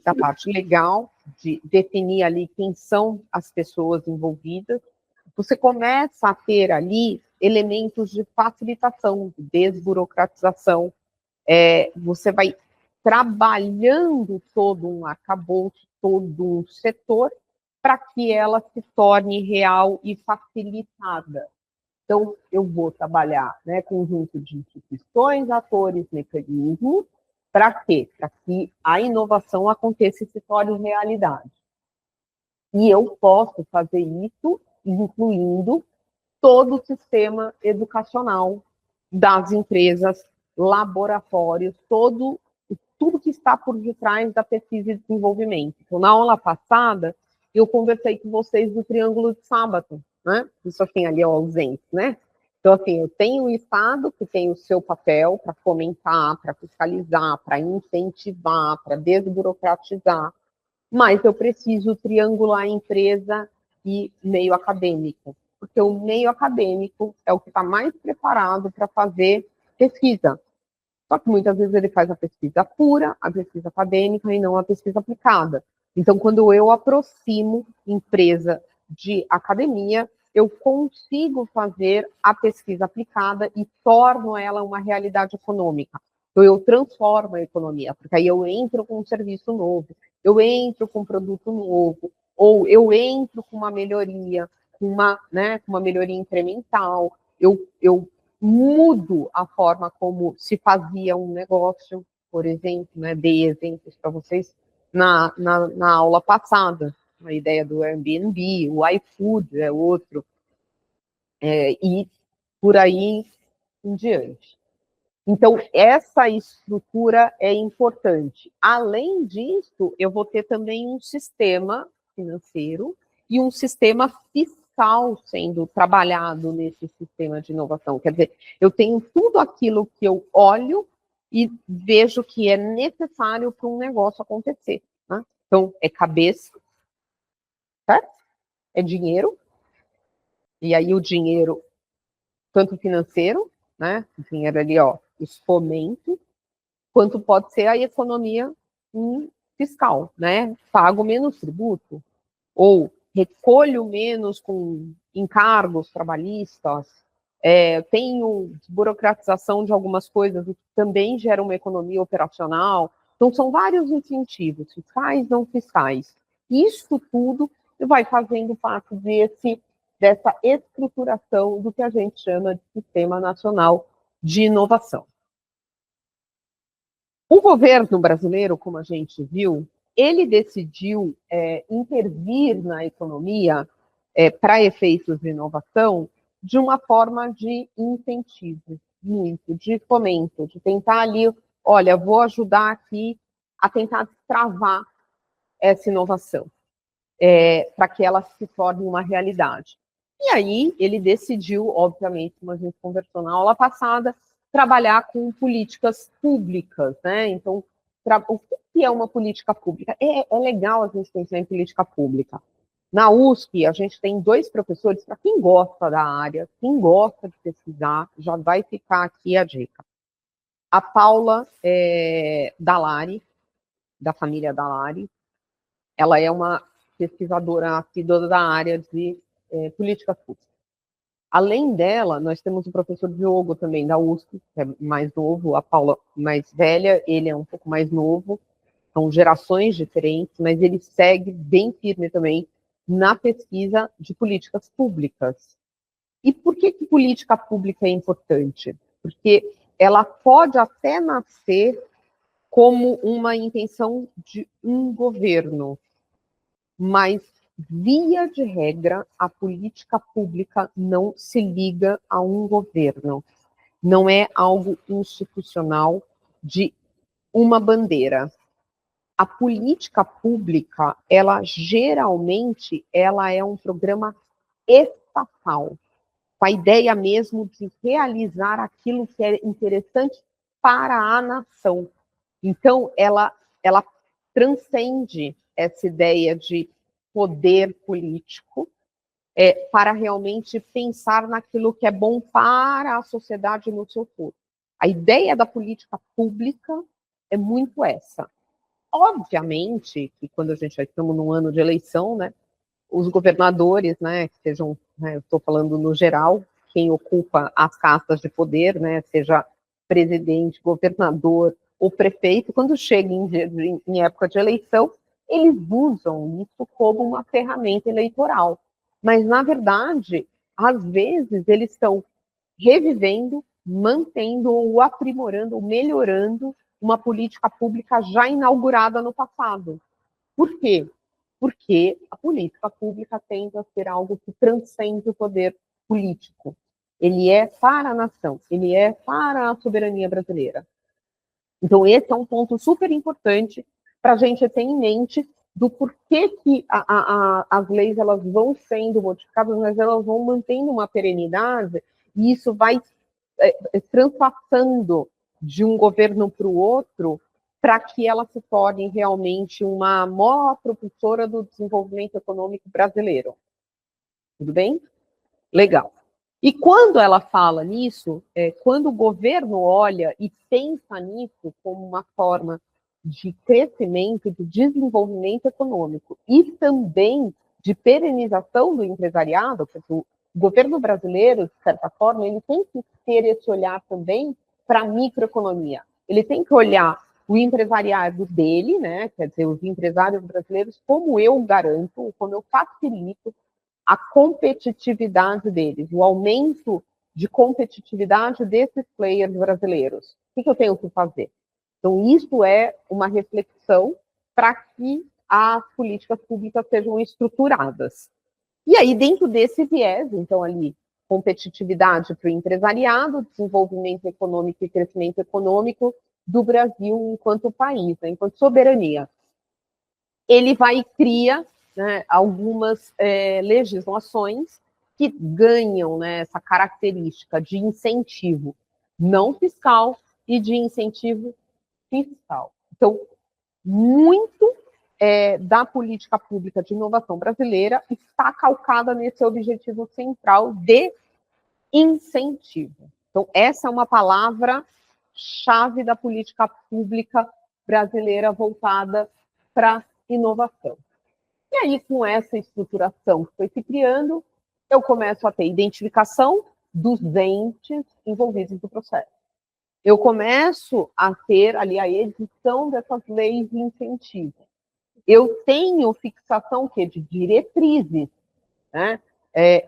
da parte legal, de definir ali quem são as pessoas envolvidas, você começa a ter ali elementos de facilitação, de desburocratização, você vai trabalhando todo um arcabouço, todo um setor, para que ela se torne real e facilitada. Então, eu vou trabalhar, né, conjunto de instituições, atores, mecanismos, para quê? Para que a inovação aconteça e se torne realidade. E eu posso fazer isso incluindo todo o sistema educacional das empresas, laboratórios, tudo que está por detrás da pesquisa e desenvolvimento. Então, na aula passada, eu conversei com vocês do Triângulo de Sábato, né? Isso assim, ali é ausente, né? Então, assim, eu tenho o Estado que tem o seu papel para fomentar, para fiscalizar, para incentivar, para desburocratizar, mas eu preciso triangular a empresa e meio acadêmico, porque o meio acadêmico é o que está mais preparado para fazer pesquisa. Só que muitas vezes ele faz a pesquisa pura, a pesquisa acadêmica e não a pesquisa aplicada. Então, quando eu aproximo empresa de academia, eu consigo fazer a pesquisa aplicada e torno ela uma realidade econômica. Então, eu transformo a economia, porque aí eu entro com um serviço novo, eu entro com um produto novo, ou eu entro com uma melhoria, com uma melhoria incremental, eu mudo a forma como se fazia um negócio, por exemplo, né, dei exemplos para vocês na aula passada, a ideia do Airbnb, o iFood é outro, e por aí em diante. Então, essa estrutura é importante. Além disso, eu vou ter também um sistema financeiro e um sistema fiscal sendo trabalhado nesse sistema de inovação. Quer dizer, eu tenho tudo aquilo que eu olho e vejo que é necessário para um negócio acontecer. Né? Então, é cabeça, certo? É dinheiro, e aí o dinheiro, tanto financeiro, né? O dinheiro ali, ó, os fomentos, quanto pode ser a economia fiscal, né? Pago menos tributo, ou recolho menos com encargos trabalhistas, tenho burocratização de algumas coisas, o que também gera uma economia operacional. Então, são vários incentivos, fiscais, não fiscais. Isso tudo vai fazendo parte dessa estruturação do que a gente chama de Sistema Nacional de Inovação. O governo brasileiro, como a gente viu, ele decidiu intervir na economia para efeitos de inovação de uma forma de incentivo, muito, de fomento, de tentar ali, olha, vou ajudar aqui a tentar destravar essa inovação, para que ela se torne uma realidade. E aí ele decidiu, obviamente, como a gente conversou na aula passada, trabalhar com políticas públicas, né? Então, o que é uma política pública? É legal a gente pensar em política pública. Na USP, a gente tem 2 professores, para quem gosta da área, quem gosta de pesquisar, já vai ficar aqui a dica. A Paula Dallari, da família Dallari, ela é uma pesquisadora assídua da área de políticas públicas. Além dela, nós temos o professor Diogo também, da USP, que é mais novo, a Paula mais velha, ele é um pouco mais novo, são gerações diferentes, mas ele segue bem firme também na pesquisa de políticas públicas. E por que política pública é importante? Porque ela pode até nascer como uma intenção de um governo, mas, via de regra, a política pública não se liga a um governo. Não é algo institucional de uma bandeira. A política pública, ela geralmente, ela é um programa estatal, com a ideia mesmo de realizar aquilo que é interessante para a nação. Então, ela transcende essa ideia de poder político para realmente pensar naquilo que é bom para a sociedade no seu todo. A ideia da política pública é muito essa. Obviamente que quando a gente já estamos num ano de eleição, né, os governadores, né, que sejam, né, eu estou falando no geral, quem ocupa as castas de poder, né, seja presidente, governador ou prefeito, quando chega em época de eleição, eles usam isso como uma ferramenta eleitoral. Mas, na verdade, às vezes, eles estão revivendo, mantendo ou aprimorando ou melhorando uma política pública já inaugurada no passado. Por quê? Porque a política pública tende a ser algo que transcende o poder político. Ele é para a nação, ele é para a soberania brasileira. Então, esse é um ponto super importante para a gente ter em mente do porquê que as leis elas vão sendo modificadas, mas elas vão mantendo uma perenidade, e isso vai transpassando de um governo para o outro, para que ela se torne realmente uma maior propulsora do desenvolvimento econômico brasileiro. Tudo bem? Legal. E quando ela fala nisso, quando o governo olha e pensa nisso como uma forma de crescimento, de desenvolvimento econômico e também de perenização do empresariado, porque o governo brasileiro, de certa forma, ele tem que ter esse olhar também para a microeconomia. Ele tem que olhar o empresariado dele, né, quer dizer, os empresários brasileiros, como eu garanto, como eu facilito a competitividade deles, o aumento de competitividade desses players brasileiros. O que eu tenho que fazer? Então, isso é uma reflexão para que as políticas públicas sejam estruturadas. E aí, dentro desse viés, então, ali, competitividade para o empresariado, desenvolvimento econômico e crescimento econômico do Brasil enquanto país, né, enquanto soberania. Ele vai e cria, né, algumas legislações que ganham, né, essa característica de incentivo não fiscal e de incentivo fiscal. Então, muito da política pública de inovação brasileira está calcada nesse objetivo central de incentivo. Então, essa é uma palavra-chave da política pública brasileira voltada para inovação. E aí, com essa estruturação que foi se criando, eu começo a ter identificação dos entes envolvidos no processo. Eu começo a ter ali a edição dessas leis de incentivo. Eu tenho fixação de diretrizes, né?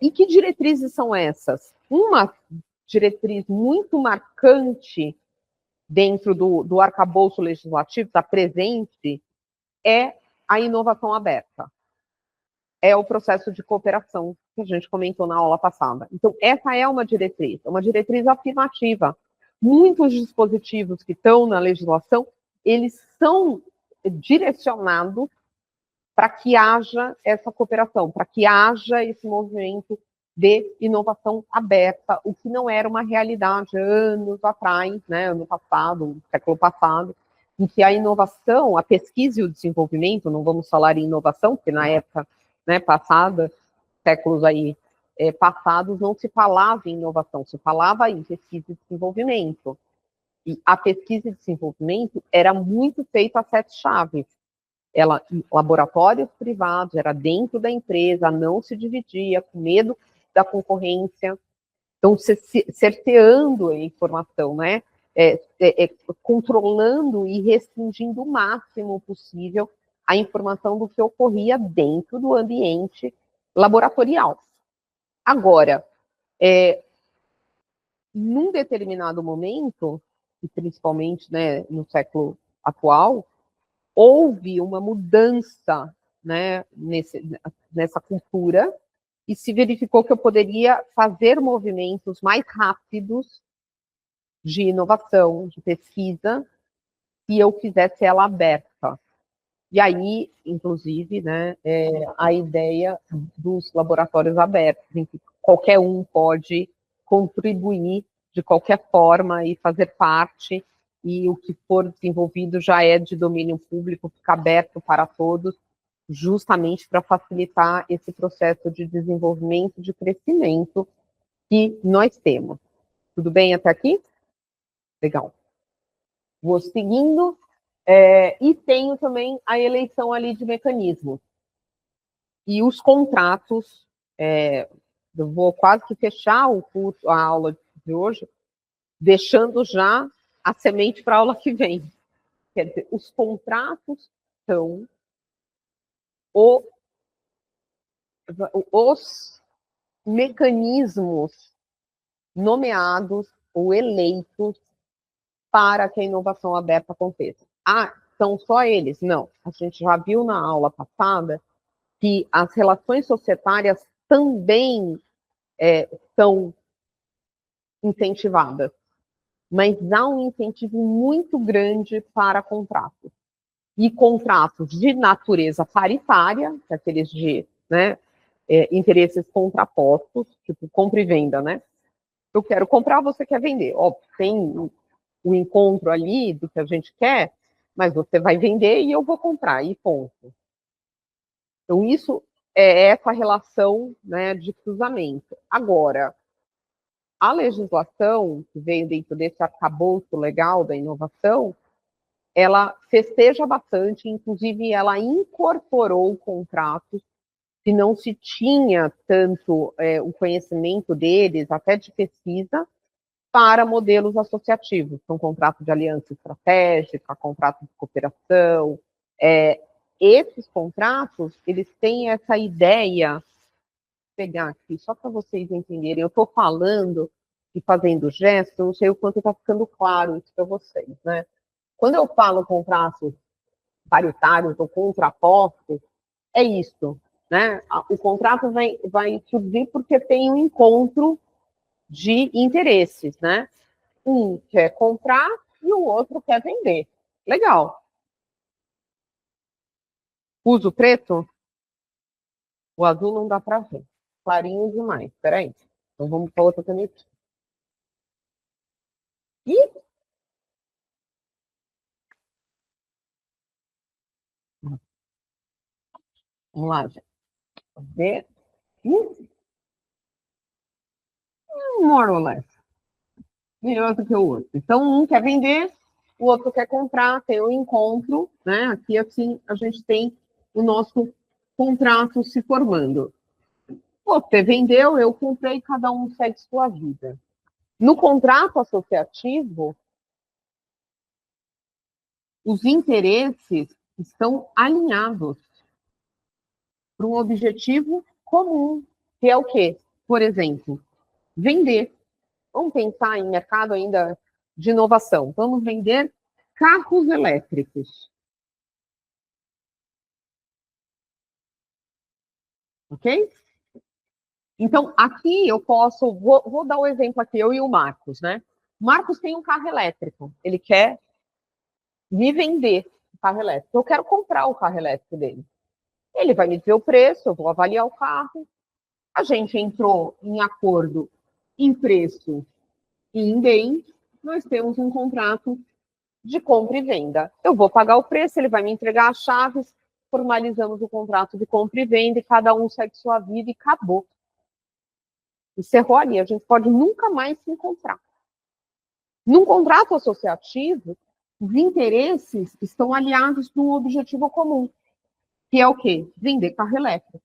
E que diretrizes são essas? Uma diretriz muito marcante dentro do arcabouço legislativo, está presente, é a inovação aberta. É o processo de cooperação que a gente comentou na aula passada. Então, essa é uma diretriz afirmativa. Muitos dispositivos que estão na legislação, eles são direcionados para que haja essa cooperação, para que haja esse movimento de inovação aberta, o que não era uma realidade anos atrás, né, ano passado, século passado, em que a inovação, a pesquisa e o desenvolvimento, não vamos falar em inovação, porque na época, né, passada, séculos aí passados, não se falava em inovação, se falava em pesquisa e desenvolvimento. E a pesquisa e desenvolvimento era muito feita a sete chaves. Ela, laboratórios privados, era dentro da empresa, não se dividia, com medo da concorrência. Então, cerceando a informação, né? Controlando e restringindo o máximo possível a informação do que ocorria dentro do ambiente laboratorial. Agora, num determinado momento, e principalmente, né, no século atual, houve uma mudança, né, nessa cultura, e se verificou que eu poderia fazer movimentos mais rápidos de inovação, de pesquisa, se eu fizesse ela aberta. E aí, inclusive, né, a ideia dos laboratórios abertos, em que qualquer um pode contribuir de qualquer forma e fazer parte, e o que for desenvolvido já é de domínio público, fica aberto para todos, justamente para facilitar esse processo de desenvolvimento, de crescimento que nós temos. Tudo bem até aqui? Legal. Vou seguindo. E tenho também a eleição ali de mecanismos. E os contratos, eu vou quase que fechar o curso, a aula de hoje, deixando já a semente para a aula que vem. Quer dizer, os contratos são os mecanismos nomeados ou eleitos para que a inovação aberta aconteça. São só eles? Não. A gente já viu na aula passada que as relações societárias também são incentivadas, mas há um incentivo muito grande para contratos. E contratos de natureza paritária, aqueles de interesses contrapostos, tipo compra e venda, né? Eu quero comprar, você quer vender. Óbvio, tem o encontro ali do que a gente quer, mas você vai vender e eu vou comprar, e ponto. Então, isso é essa relação, né, de cruzamento. Agora, a legislação, que veio dentro desse arcabouço legal da inovação, ela festeja bastante, inclusive ela incorporou contratos que não se tinha tanto o conhecimento deles, até de pesquisa, para modelos associativos. São contratos de aliança estratégica, contratos de cooperação. Esses contratos, eles têm essa ideia, vou pegar aqui, só para vocês entenderem, eu estou falando e fazendo gestos, eu não sei o quanto está ficando claro isso para vocês, né? Quando eu falo contratos paritários ou contrapostos, é isso, né? O contrato vai surgir porque tem um encontro de interesses, né? Um quer comprar e o outro quer vender. Legal. Uso preto? O azul não dá para ver. Clarinho demais. Peraí. Então vamos para outra caneta. E vamos lá, gente. Ver. More or less. Melhor do que o outro. Então, um quer vender, o outro quer comprar, tem um encontro, né? Aqui, assim, a gente tem o nosso contrato se formando. Você vendeu, eu comprei, cada um segue sua vida. No contrato associativo, os interesses estão alinhados para um objetivo comum, que é o quê? Por exemplo, vender. Vamos pensar em mercado ainda de inovação. Vamos vender carros elétricos. Ok? Então, aqui eu posso... Vou dar o um exemplo aqui, eu e o Marcos, né? O Marcos tem um carro elétrico. Ele quer me vender o carro elétrico. Eu quero comprar o carro elétrico dele. Ele vai me dizer o preço, eu vou avaliar o carro. A gente entrou em acordo em preço e em bem. Nós temos um contrato de compra e venda. Eu vou pagar o preço, ele vai me entregar as chaves, formalizamos o contrato de compra e venda e cada um segue sua vida e acabou. Encerrou ali, a gente pode nunca mais se encontrar. Num contrato associativo, os interesses estão aliados para um objetivo comum, que é o quê? Vender carro elétrico.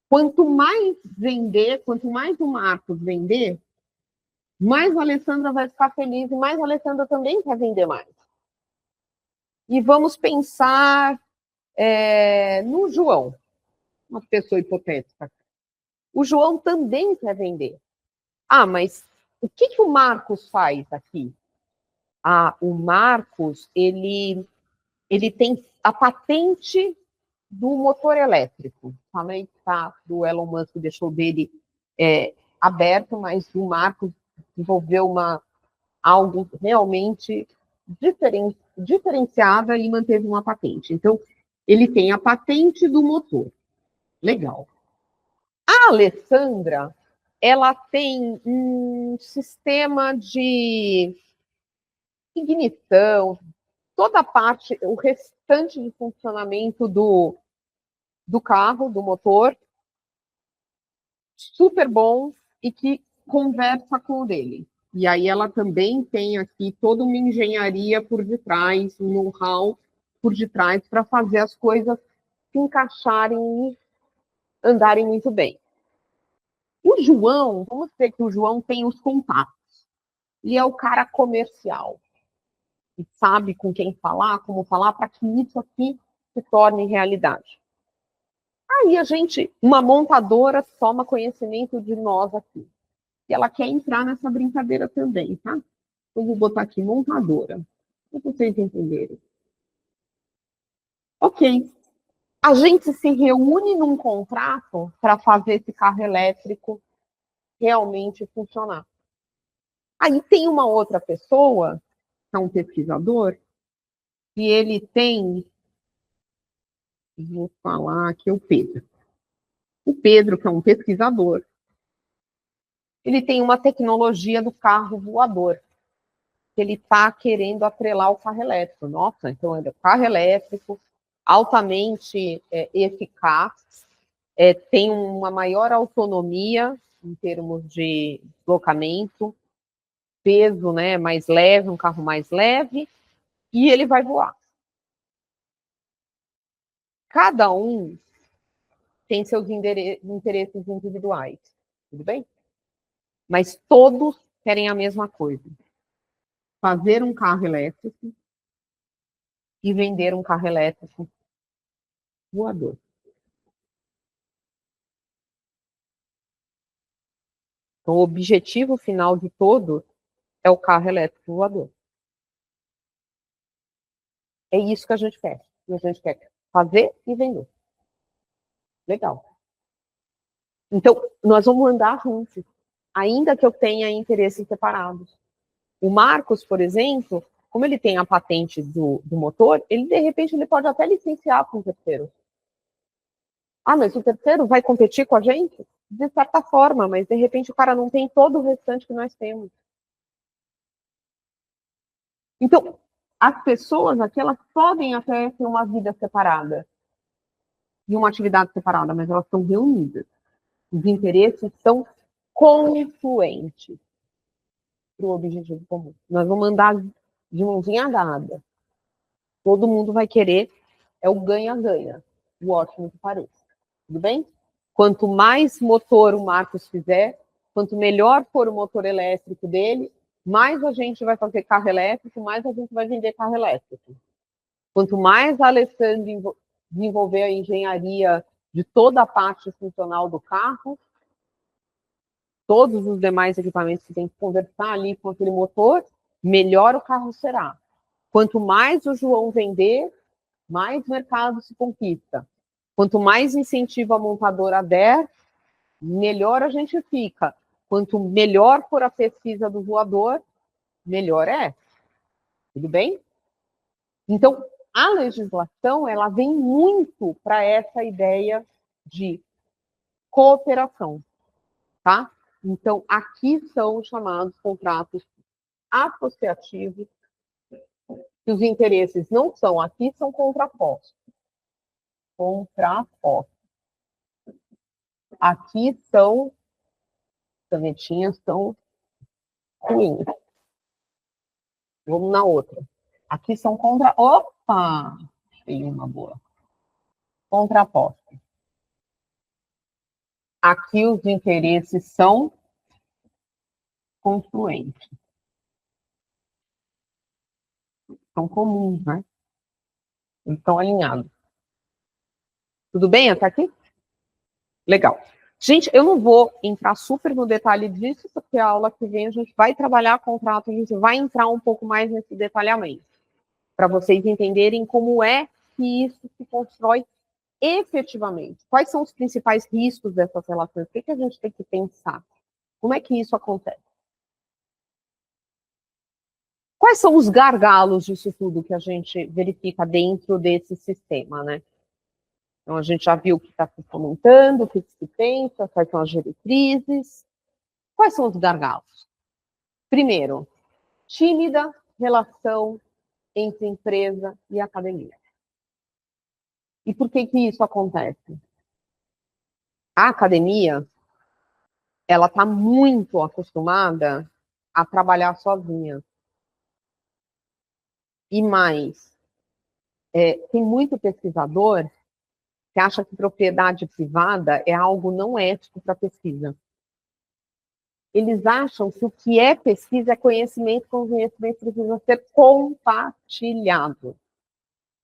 Quanto mais vender, quanto mais o Marcos vender, mais a Alessandra vai ficar feliz e mais a Alessandra também quer vender mais. E vamos pensar no João, uma pessoa hipotética. O João também quer vender. Mas o que o Marcos faz aqui? O Marcos, ele tem a patente do motor elétrico. Falei que do Elon Musk deixou dele aberto, mas o Marcos desenvolveu algo realmente diferenciada e manteve uma patente. Então, ele tem a patente do motor. Legal. A Alessandra, ela tem um sistema de ignição, toda a parte, o restante de funcionamento do carro, do motor, super bom e que conversa com o dele. E aí ela também tem aqui toda uma engenharia por detrás, um know-how por detrás para fazer as coisas se encaixarem e andarem muito bem. O João, vamos dizer que o João tem os contatos. Ele é o cara comercial. E sabe com quem falar, como falar, para que isso aqui se torne realidade. Aí a gente, uma montadora, toma conhecimento de nós aqui. E ela quer entrar nessa brincadeira também, tá? Eu vou botar aqui montadora, para vocês entenderem. Ok. A gente se reúne num contrato para fazer esse carro elétrico realmente funcionar. Aí tem uma outra pessoa, que é um pesquisador, e ele tem, vou falar aqui o Pedro. O Pedro, que é um pesquisador, ele tem uma tecnologia do carro voador, que ele está querendo atrelar o carro elétrico. Nossa, então ele é carro elétrico, altamente eficaz, tem uma maior autonomia em termos de deslocamento, peso, né, mais leve, um carro mais leve, e ele vai voar. Cada um tem seus interesses individuais, tudo bem? Mas todos querem a mesma coisa: fazer um carro elétrico e vender um carro elétrico voador. Então, o objetivo final de todos é o carro elétrico voador. É isso que a gente quer. E a gente quer fazer e vender. Legal. Então, nós vamos andar juntos, ainda que eu tenha interesses separados. O Marcos, por exemplo, como ele tem a patente do motor, ele, de repente, ele pode até licenciar para um terceiro. Ah, mas o terceiro vai competir com a gente? De certa forma, mas, de repente, o cara não tem todo o restante que nós temos. Então, as pessoas aqui, elas podem até ter uma vida separada e uma atividade separada, mas elas estão reunidas. Os interesses são confluentes para o objetivo comum. Nós vamos andar de mãozinha dada. Todo mundo vai querer, é o ganha-ganha, o ótimo que pareça. Tudo bem? Quanto mais motor o Marcos fizer, quanto melhor for o motor elétrico dele, mais a gente vai fazer carro elétrico, mais a gente vai vender carro elétrico. Quanto mais a Alessandra desenvolver a engenharia de toda a parte funcional do carro, todos os demais equipamentos que tem que conversar ali com aquele motor, melhor o carro será. Quanto mais o João vender, mais mercado se conquista. Quanto mais incentivo a montadora der, melhor a gente fica. Quanto melhor for a pesquisa do voador, melhor é. Tudo bem? Então, a legislação, ela vem muito para essa ideia de cooperação, tá? Então, aqui são os chamados contratos associativos, que os interesses não são aqui, são contrapostos. Contrapostos. Aqui são, canetinhas são ruins. Vamos na outra. Aqui são contra... Opa! Tem uma boa. Contrapostos. Aqui os interesses são confluentes. São comuns, né? Eles estão alinhados. Tudo bem até aqui? Legal. Gente, eu não vou entrar super no detalhe disso, porque a aula que vem a gente vai trabalhar contrato, a gente vai entrar um pouco mais nesse detalhamento, para vocês entenderem como é que isso se constrói efetivamente. Quais são os principais riscos dessas relações? O que a gente tem que pensar? Como é que isso acontece? Quais são os gargalos disso tudo que a gente verifica dentro desse sistema, né? Então, a gente já viu o que está se comentando, o que se pensa, quais são as diretrizes. Quais são os gargalos? Primeiro, tímida relação entre empresa e academia. E por que isso acontece? A academia, ela está muito acostumada a trabalhar sozinha. E mais, tem muito pesquisador que acha que propriedade privada é algo não ético para pesquisa. Eles acham que o que é pesquisa é conhecimento, que o conhecimento precisa ser compartilhado.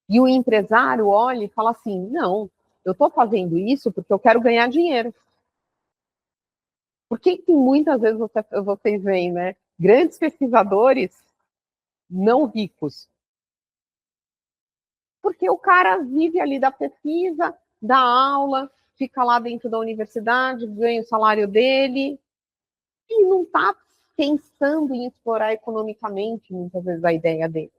E o empresário olha e fala assim, não, eu estou fazendo isso porque eu quero ganhar dinheiro. Por que muitas vezes vocês veem, né, grandes pesquisadores não ricos? Porque o cara vive ali da pesquisa, dá aula, fica lá dentro da universidade, ganha o salário dele, e não está pensando em explorar economicamente, muitas vezes, a ideia dele.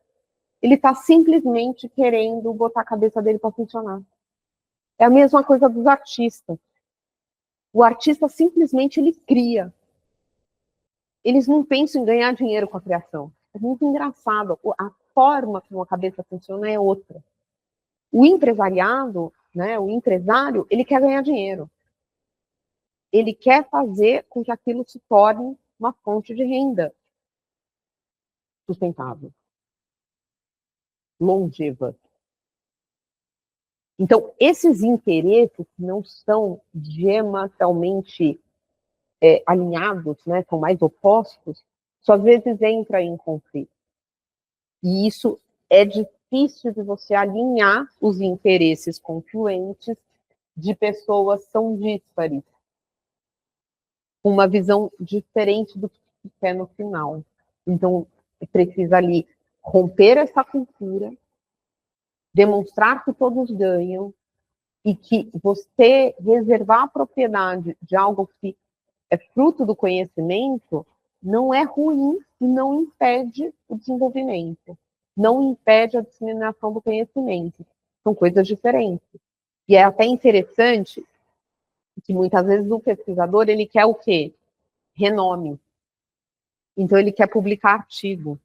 Ele está simplesmente querendo botar a cabeça dele para funcionar. É a mesma coisa dos artistas. O artista simplesmente ele cria. Eles não pensam em ganhar dinheiro com a criação. É muito engraçado. A forma como a cabeça funciona é outra. O empresariado, né, o empresário, ele quer ganhar dinheiro. Ele quer fazer com que aquilo se torne uma fonte de renda sustentável, longeva. Então, esses interesses não são diametralmente alinhados, né, são mais opostos, só às vezes entra em conflito. E isso é difícil de você alinhar os interesses confluentes de pessoas tão díspares, com uma visão diferente do que se quer no final. Então, precisa ali romper essa cultura, demonstrar que todos ganham e que você reservar a propriedade de algo que é fruto do conhecimento não é ruim e não impede o desenvolvimento, não impede a disseminação do conhecimento. São coisas diferentes. E é até interessante que muitas vezes o pesquisador ele quer o quê? Renome. Então ele quer publicar artigo.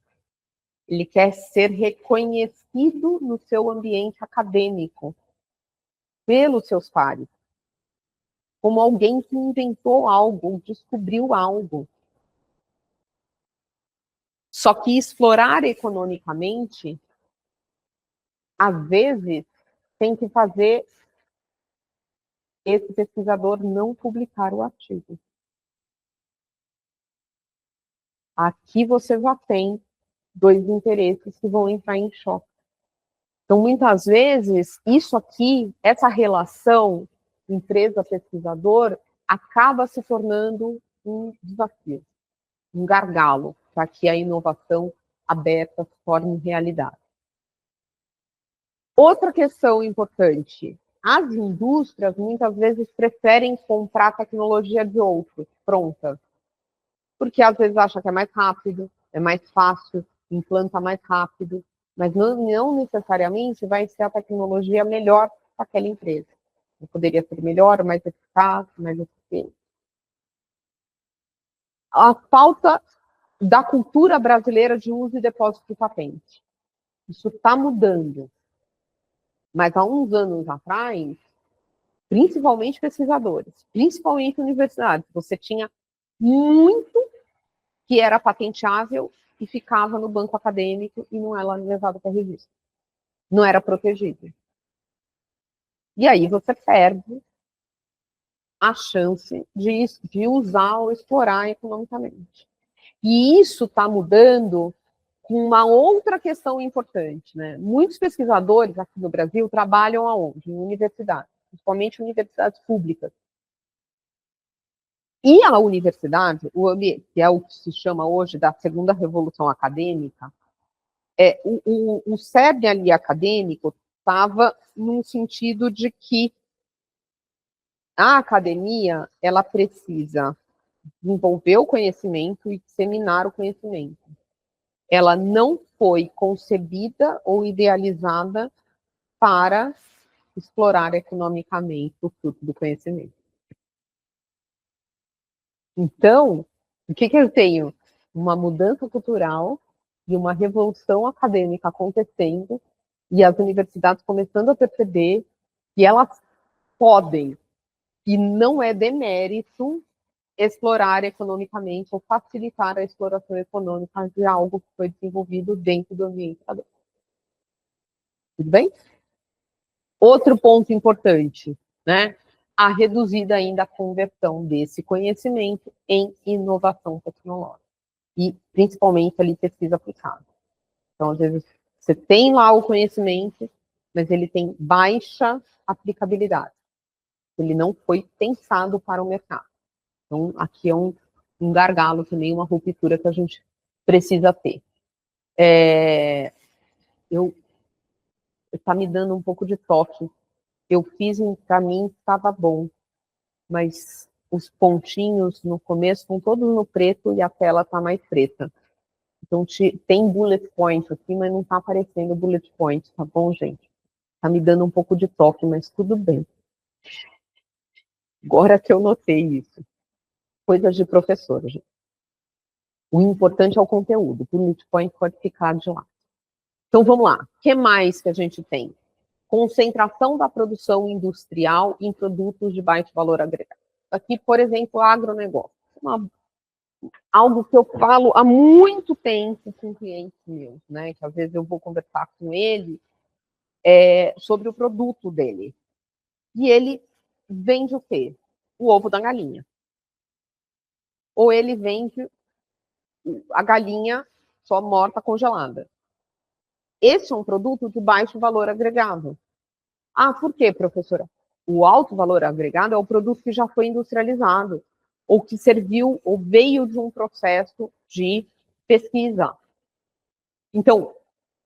Ele quer ser reconhecido no seu ambiente acadêmico pelos seus pares, como alguém que inventou algo, descobriu algo. Só que explorar economicamente, às vezes, tem que fazer esse pesquisador não publicar o artigo. Aqui você já tem dois interesses que vão entrar em choque. Então, muitas vezes, isso aqui, essa relação empresa-pesquisador, acaba se tornando um desafio, um gargalo, para que a inovação aberta se torne realidade. Outra questão importante, as indústrias muitas vezes preferem comprar tecnologia de outros, pronta, porque às vezes acha que é mais rápido, é mais fácil, implanta mais rápido, mas não necessariamente vai ser a tecnologia melhor para aquela empresa. Poderia ser melhor, mais eficaz, mais eficiente. A falta da cultura brasileira de uso e depósito de patente. Isso está mudando. Mas há uns anos atrás, principalmente pesquisadores, principalmente universidades, você tinha muito que era patenteável e ficava no banco acadêmico e não era levado para registro. Não era protegido. E aí você perde a chance de usar ou explorar economicamente. E isso está mudando com uma outra questão importante, né? Muitos pesquisadores aqui no Brasil trabalham aonde? Em universidades, principalmente universidades públicas. E a universidade, que é o que se chama hoje da segunda revolução acadêmica, o cerne ali acadêmico estava num sentido de que a academia ela precisa desenvolver o conhecimento e disseminar o conhecimento. Ela não foi concebida ou idealizada para explorar economicamente o fruto do conhecimento. Então, o que eu tenho? Uma mudança cultural e uma revolução acadêmica acontecendo e as universidades começando a perceber que elas podem, e não é demérito, explorar economicamente ou facilitar a exploração econômica de algo que foi desenvolvido dentro do ambiente padrão. Tudo bem? Outro ponto importante, né? A reduzida ainda a conversão desse conhecimento em inovação tecnológica. E, principalmente, ali, pesquisa aplicada. Então, às vezes, você tem lá o conhecimento, mas ele tem baixa aplicabilidade. Ele não foi pensado para o mercado. Então, aqui é um gargalo também, uma ruptura que a gente precisa ter. Está me dando um pouco de toque. Eu fiz, para mim, estava bom, mas os pontinhos no começo estão todos no preto e a tela está mais preta. Então, tem bullet point aqui, mas não está aparecendo bullet point, tá bom, gente? Está me dando um pouco de toque, mas tudo bem. Agora que eu notei isso. Coisas de professor, gente. O importante é o conteúdo. O bullet point pode ficar de lado. Então, vamos lá. O que mais que a gente tem? Concentração da produção industrial em produtos de baixo valor agregado. Aqui, por exemplo, agronegócio. Algo que eu falo há muito tempo com clientes meus, né? Que às vezes eu vou conversar com ele sobre o produto dele. E ele vende o quê? O ovo da galinha. Ou ele vende a galinha só morta, congelada. Esse é um produto de baixo valor agregado. Ah, por quê, professora? O alto valor agregado é o produto que já foi industrializado, ou que serviu, ou veio de um processo de pesquisa. Então,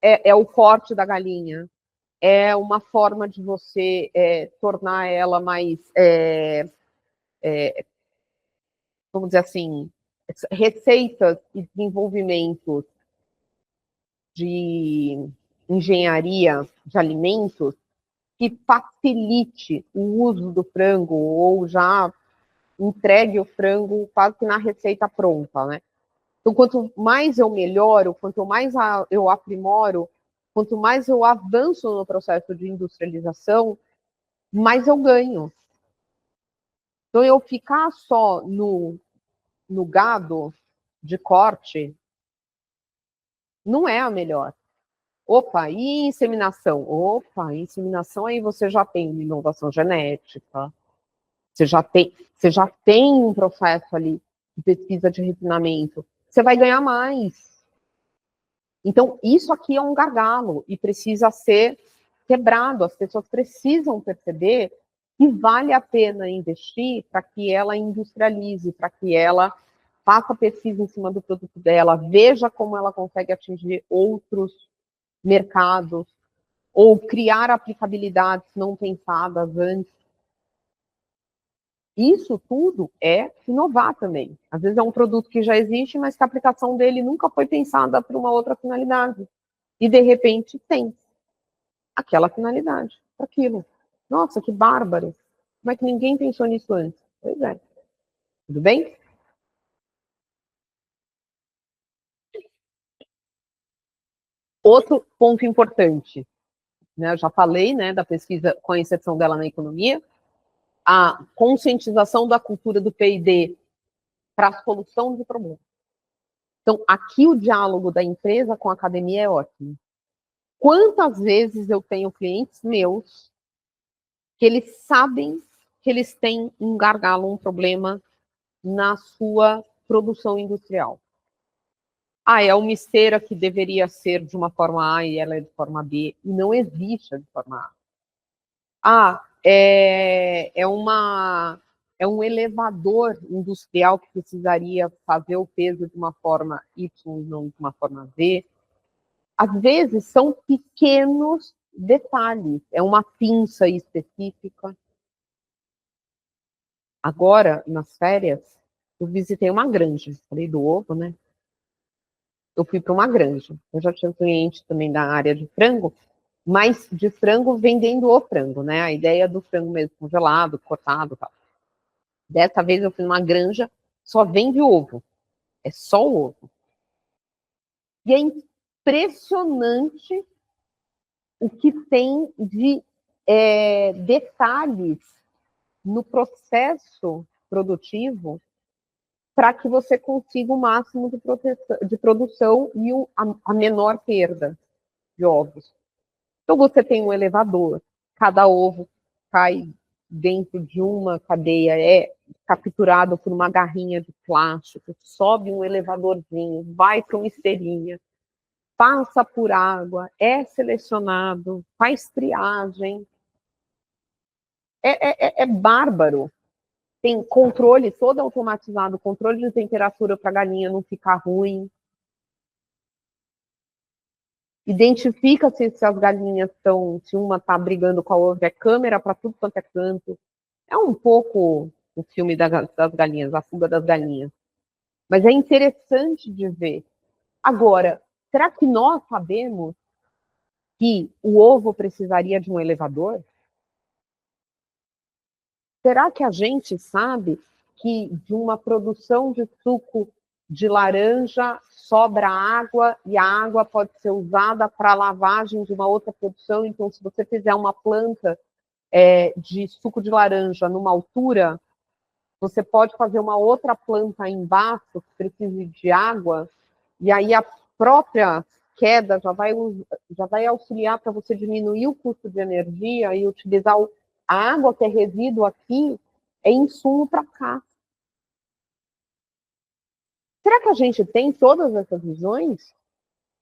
é o corte da galinha, é uma forma de você tornar ela mais, vamos dizer assim, receitas e desenvolvimentos de engenharia de alimentos que facilite o uso do frango ou já entregue o frango quase que na receita pronta, né? Então, quanto mais eu melhoro, quanto mais eu aprimoro, quanto mais eu avanço no processo de industrialização, mais eu ganho. Então, eu ficar só no gado de corte não é a melhor. Opa, e inseminação? Opa, inseminação aí você já tem uma inovação genética, você já tem um processo ali de pesquisa de refinamento, você vai ganhar mais. Então, isso aqui é um gargalo e precisa ser quebrado. As pessoas precisam perceber que vale a pena investir para que ela industrialize, para que ela faça pesquisa em cima do produto dela, veja como ela consegue atingir outros mercados, ou criar aplicabilidades não pensadas antes. Isso tudo é inovar também. Às vezes é um produto que já existe, mas que a aplicação dele nunca foi pensada para uma outra finalidade. E, de repente, tem aquela finalidade, aquilo. Nossa, que bárbaro. Como é que ninguém pensou nisso antes? Pois é. Tudo bem? Outro ponto importante, né? Eu já falei, né, da pesquisa com a inserção dela na economia, a conscientização da cultura do P&D para a solução de problemas. Então, aqui o diálogo da empresa com a academia é ótimo. Quantas vezes eu tenho clientes meus que eles sabem que eles têm um gargalo, um problema na sua produção industrial. Ah, é uma esteira que deveria ser de uma forma A e ela é de forma B, e não existe a de forma A. Ah, é um elevador industrial que precisaria fazer o peso de uma forma Y, não de uma forma Z. Às vezes são pequenos detalhes, é uma pinça específica. Agora, nas férias, eu visitei uma granja, falei do ovo, né? Eu fui para uma granja. Eu já tinha um cliente também da área de frango, mas de frango vendendo o frango, né? A ideia do frango mesmo congelado, cortado e tal. Dessa vez eu fui numa granja, só vende ovo. É só o ovo. E é impressionante o que tem de detalhes no processo produtivo para que você consiga o máximo de produção e a menor perda de ovos. Então, você tem um elevador, cada ovo cai dentro de uma cadeia, é capturado por uma garrinha de plástico, sobe um elevadorzinho, vai para uma esteirinha, passa por água, é selecionado, faz triagem. É bárbaro. Tem controle todo automatizado, controle de temperatura para a galinha não ficar ruim. Identifica se as galinhas estão, se uma está brigando com a outra, é câmera para tudo quanto é canto. É um pouco o filme das galinhas, a fuga das galinhas. Mas é interessante de ver. Agora, será que nós sabemos que o ovo precisaria de um elevador? Será que a gente sabe que de uma produção de suco de laranja sobra água e a água pode ser usada para lavagem de uma outra produção? Então, se você fizer uma planta de suco de laranja numa altura, você pode fazer uma outra planta embaixo que precise de água, e aí a própria queda já vai auxiliar para você diminuir o custo de energia e utilizar a água que é resíduo aqui é insumo para cá. Será que a gente tem todas essas visões?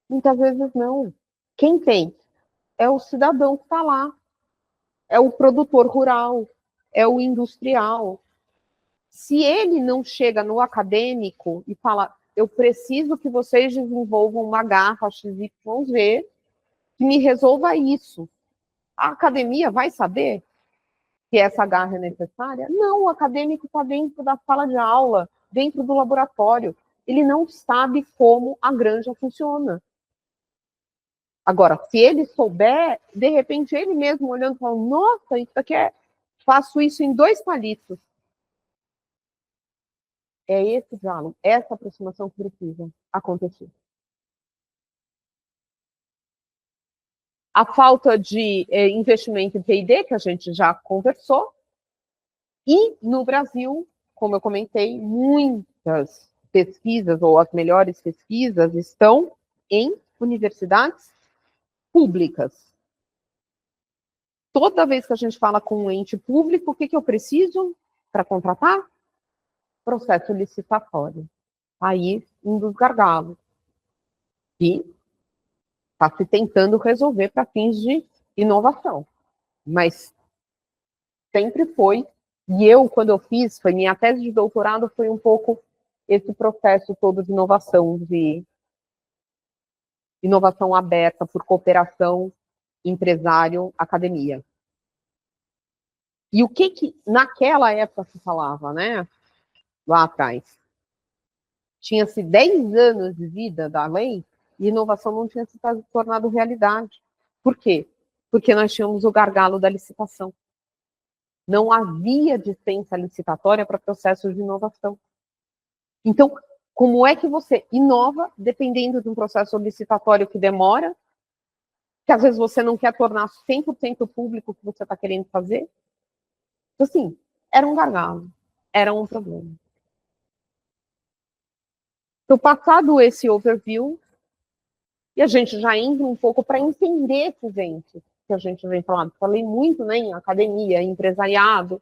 Muitas vezes não. Quem tem? É o cidadão que está lá. É o produtor rural. É o industrial. Se ele não chega no acadêmico e fala, eu preciso que vocês desenvolvam uma garra XYZ que me resolva isso. A academia vai saber que essa garra é necessária? Não, o acadêmico está dentro da sala de aula, dentro do laboratório. Ele não sabe como a granja funciona. Agora, se ele souber, de repente ele mesmo olhando e falando, nossa, isso aqui faço isso em 2 palitos. É esse diálogo, essa aproximação que precisa acontecer. A falta de investimento em P&D, que a gente já conversou, e no Brasil, como eu comentei, muitas pesquisas, ou as melhores pesquisas, estão em universidades públicas. Toda vez que a gente fala com um ente público, o que eu preciso para contratar? Processo licitatório. Aí, um dos gargalos. E está se tentando resolver para fins de inovação. Mas sempre foi. E eu, quando eu fiz, minha tese de doutorado foi um pouco esse processo todo de inovação aberta por cooperação empresário-academia. E o que naquela época se falava, né? Lá atrás. Tinha-se 10 anos de vida da lei e inovação não tinha se tornado realidade. Por quê? Porque nós tínhamos o gargalo da licitação. Não havia dispensa licitatória para processos de inovação. Então, como é que você inova dependendo de um processo licitatório que demora, que às vezes você não quer tornar 100% público o que você está querendo fazer? Então, assim, era um gargalo, era um problema. Então, passado esse overview, e a gente já entra um pouco para entender esses entes que a gente vem falando. Falei muito, né, em academia, em empresariado,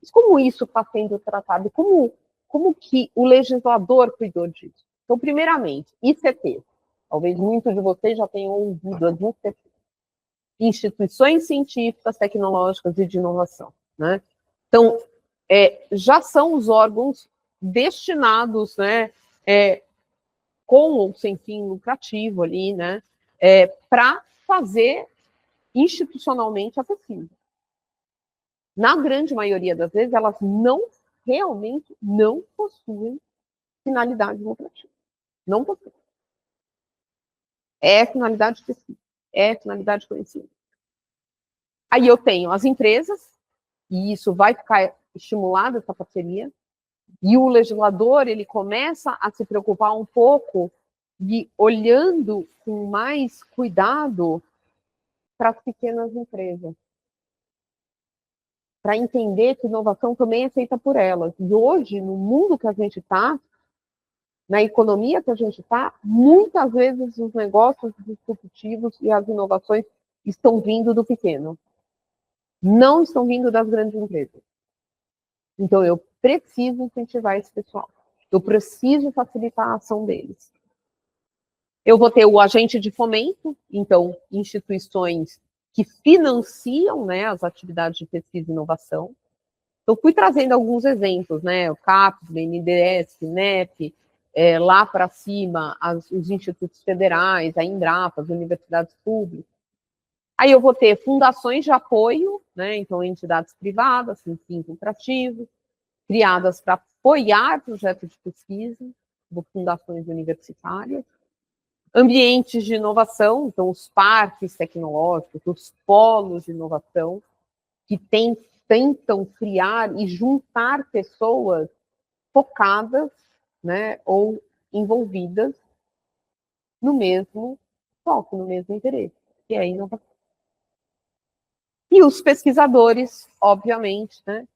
mas como isso está sendo tratado? Como que o legislador cuidou disso? Então, primeiramente, ICT. Talvez muitos de vocês já tenham ouvido as ICT. Instituições científicas, tecnológicas e de inovação, né? Então, já são os órgãos destinados, né, com ou sem fim lucrativo ali, né, para fazer institucionalmente a pesquisa. Na grande maioria das vezes, elas realmente não possuem finalidade lucrativa. Não possuem. É finalidade de pesquisa. É finalidade de conhecimento. Aí eu tenho as empresas, e isso vai ficar estimulado, essa parceria, e o legislador, ele começa a se preocupar um pouco de olhando com mais cuidado para as pequenas empresas. para entender que inovação também é feita por elas. E hoje, no mundo que a gente está, na economia que a gente está, muitas vezes os negócios disruptivos e as inovações estão vindo do pequeno. Não estão vindo das grandes empresas. Então, eu preciso incentivar esse pessoal. Eu preciso facilitar a ação deles. Eu vou ter o agente de fomento, então, instituições que financiam, né, as atividades de pesquisa e inovação. Eu fui trazendo alguns exemplos, né, o CAPES, o BNDES, o INEP, lá para cima, os institutos federais, a Embrapa, as universidades públicas. Aí eu vou ter fundações de apoio, né, então entidades privadas, sem fins lucrativos, criadas para apoiar projetos de pesquisa, como fundações universitárias, ambientes de inovação, então os parques tecnológicos, os polos de inovação, que tentam criar e juntar pessoas focadas, né, ou envolvidas no mesmo foco, no mesmo interesse, que é a inovação. E os pesquisadores, obviamente, né,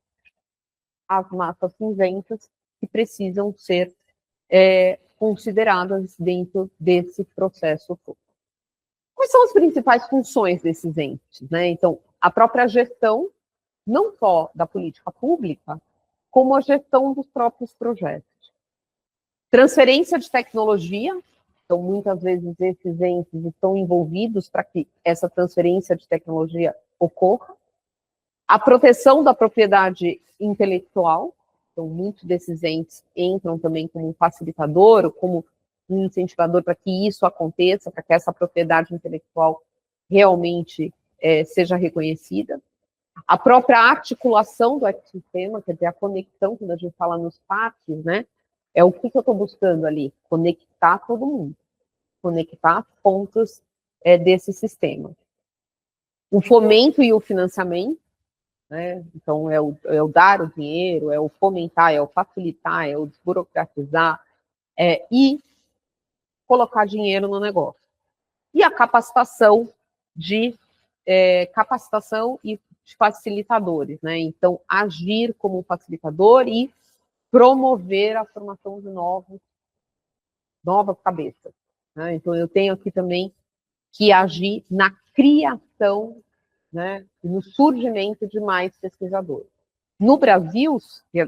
as massas cinzentas que precisam ser consideradas dentro desse processo todo. Quais são as principais funções desses entes, né? Então, a própria gestão, não só da política pública, como a gestão dos próprios projetos. Transferência de tecnologia, então, muitas vezes, esses entes estão envolvidos para que essa transferência de tecnologia ocorra. A proteção da propriedade intelectual, então, muitos desses entes entram também como um facilitador, como um incentivador para que isso aconteça, para que essa propriedade intelectual realmente seja reconhecida. A própria articulação do ecossistema, quer dizer, a conexão, quando a gente fala nos parques, né, é o que eu estou buscando ali? Conectar todo mundo, conectar as pontas desse sistema. O fomento e o financiamento, né? Então, é o dar o dinheiro, é o fomentar, é o facilitar, é o desburocratizar, e colocar dinheiro no negócio. E a capacitação e de facilitadores, né? Então, agir como facilitador e promover a formação de novas cabeças, né? Então, eu tenho aqui também que agir na criação, né, no surgimento de mais pesquisadores. No Brasil,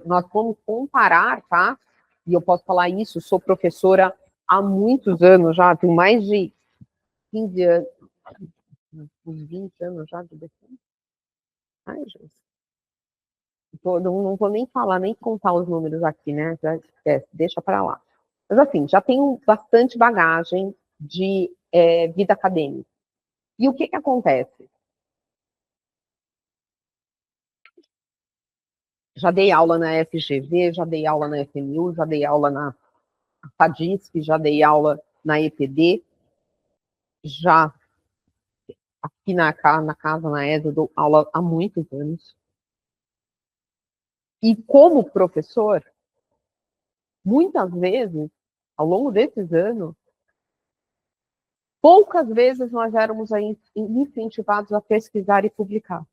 nós vamos comparar, tá? E eu posso falar isso, sou professora há muitos anos já, tenho mais de 15 anos, uns 20 anos já de docência. Ai, gente. Não vou nem falar, nem contar os números aqui, né? Já esquece, deixa para lá. Mas, assim, já tenho bastante bagagem de vida acadêmica. E o que acontece? Já dei aula na FGV, já dei aula na FMU, já dei aula na FADISC, já dei aula na EPD, já aqui na casa, na ESA, eu dou aula há muitos anos. E como professor, muitas vezes, ao longo desses anos, poucas vezes nós éramos incentivados a pesquisar e publicar.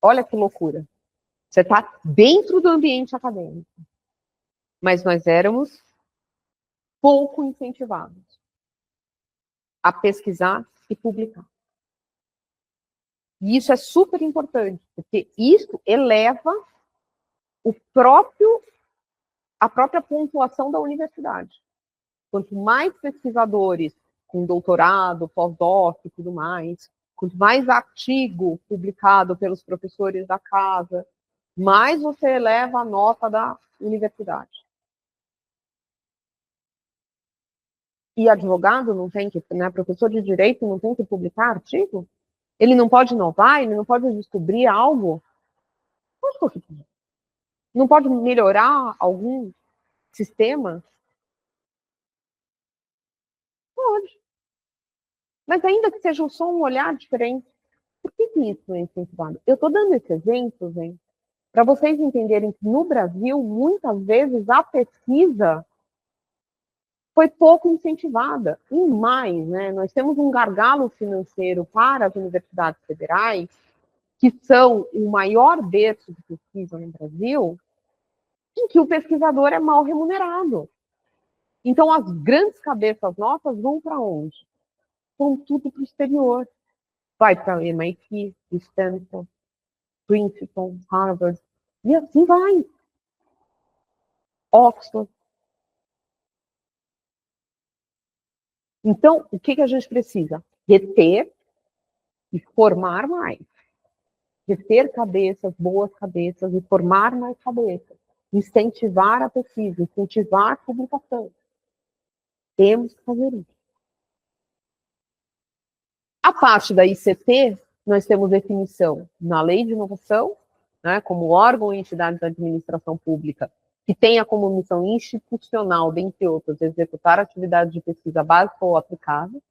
Olha que loucura. Você está dentro do ambiente acadêmico. Mas nós éramos pouco incentivados a pesquisar e publicar. E isso é super importante, porque isso eleva a própria pontuação da universidade. Quanto mais pesquisadores com doutorado, pós-doc e tudo mais, quanto mais artigo publicado pelos professores da casa, mais você eleva a nota da universidade. E advogado não tem que, né, professor de direito não tem que publicar artigo? Ele não pode inovar? Ele não pode descobrir algo? Não pode melhorar algum sistema? Pode. Mas ainda que seja só um olhar diferente, por que isso é incentivado? Eu estou dando esse exemplo, gente, para vocês entenderem que no Brasil, muitas vezes, a pesquisa foi pouco incentivada. E mais, né, nós temos um gargalo financeiro para as universidades federais, que são o maior berço de pesquisa no Brasil, em que o pesquisador é mal remunerado. Então, as grandes cabeças nossas vão para onde? Vão tudo para o exterior. Vai para MIT, Stanford, Princeton, Harvard, e assim vai. Oxford. Então, o que a gente precisa? Reter e formar mais. Reter cabeças, boas cabeças, e formar mais cabeças. Incentivar a pesquisa, incentivar a publicação. Temos que fazer isso. A parte da ICT, nós temos definição na Lei de Inovação, né, como órgão e entidade da administração pública, que tenha como missão institucional, dentre outras, executar atividades de pesquisa básica ou aplicada.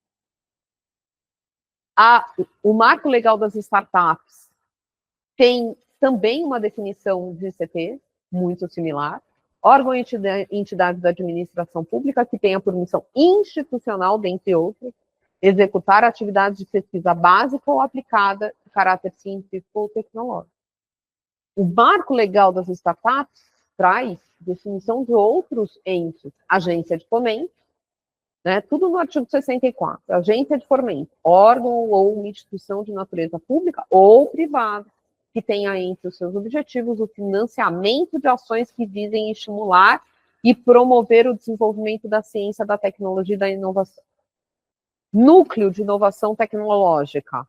O marco legal das startups tem também uma definição de ICT, muito similar. Órgão e entidade da administração pública, que tenha por missão institucional, dentre outras, executar atividades de pesquisa básica ou aplicada de caráter científico ou tecnológico. O marco legal das startups traz definição de outros entes, agência de fomento, né, tudo no artigo 64, agência de fomento, órgão ou uma instituição de natureza pública ou privada, que tenha entre os seus objetivos o financiamento de ações que visem estimular e promover o desenvolvimento da ciência, da tecnologia e da inovação. Núcleo de inovação tecnológica.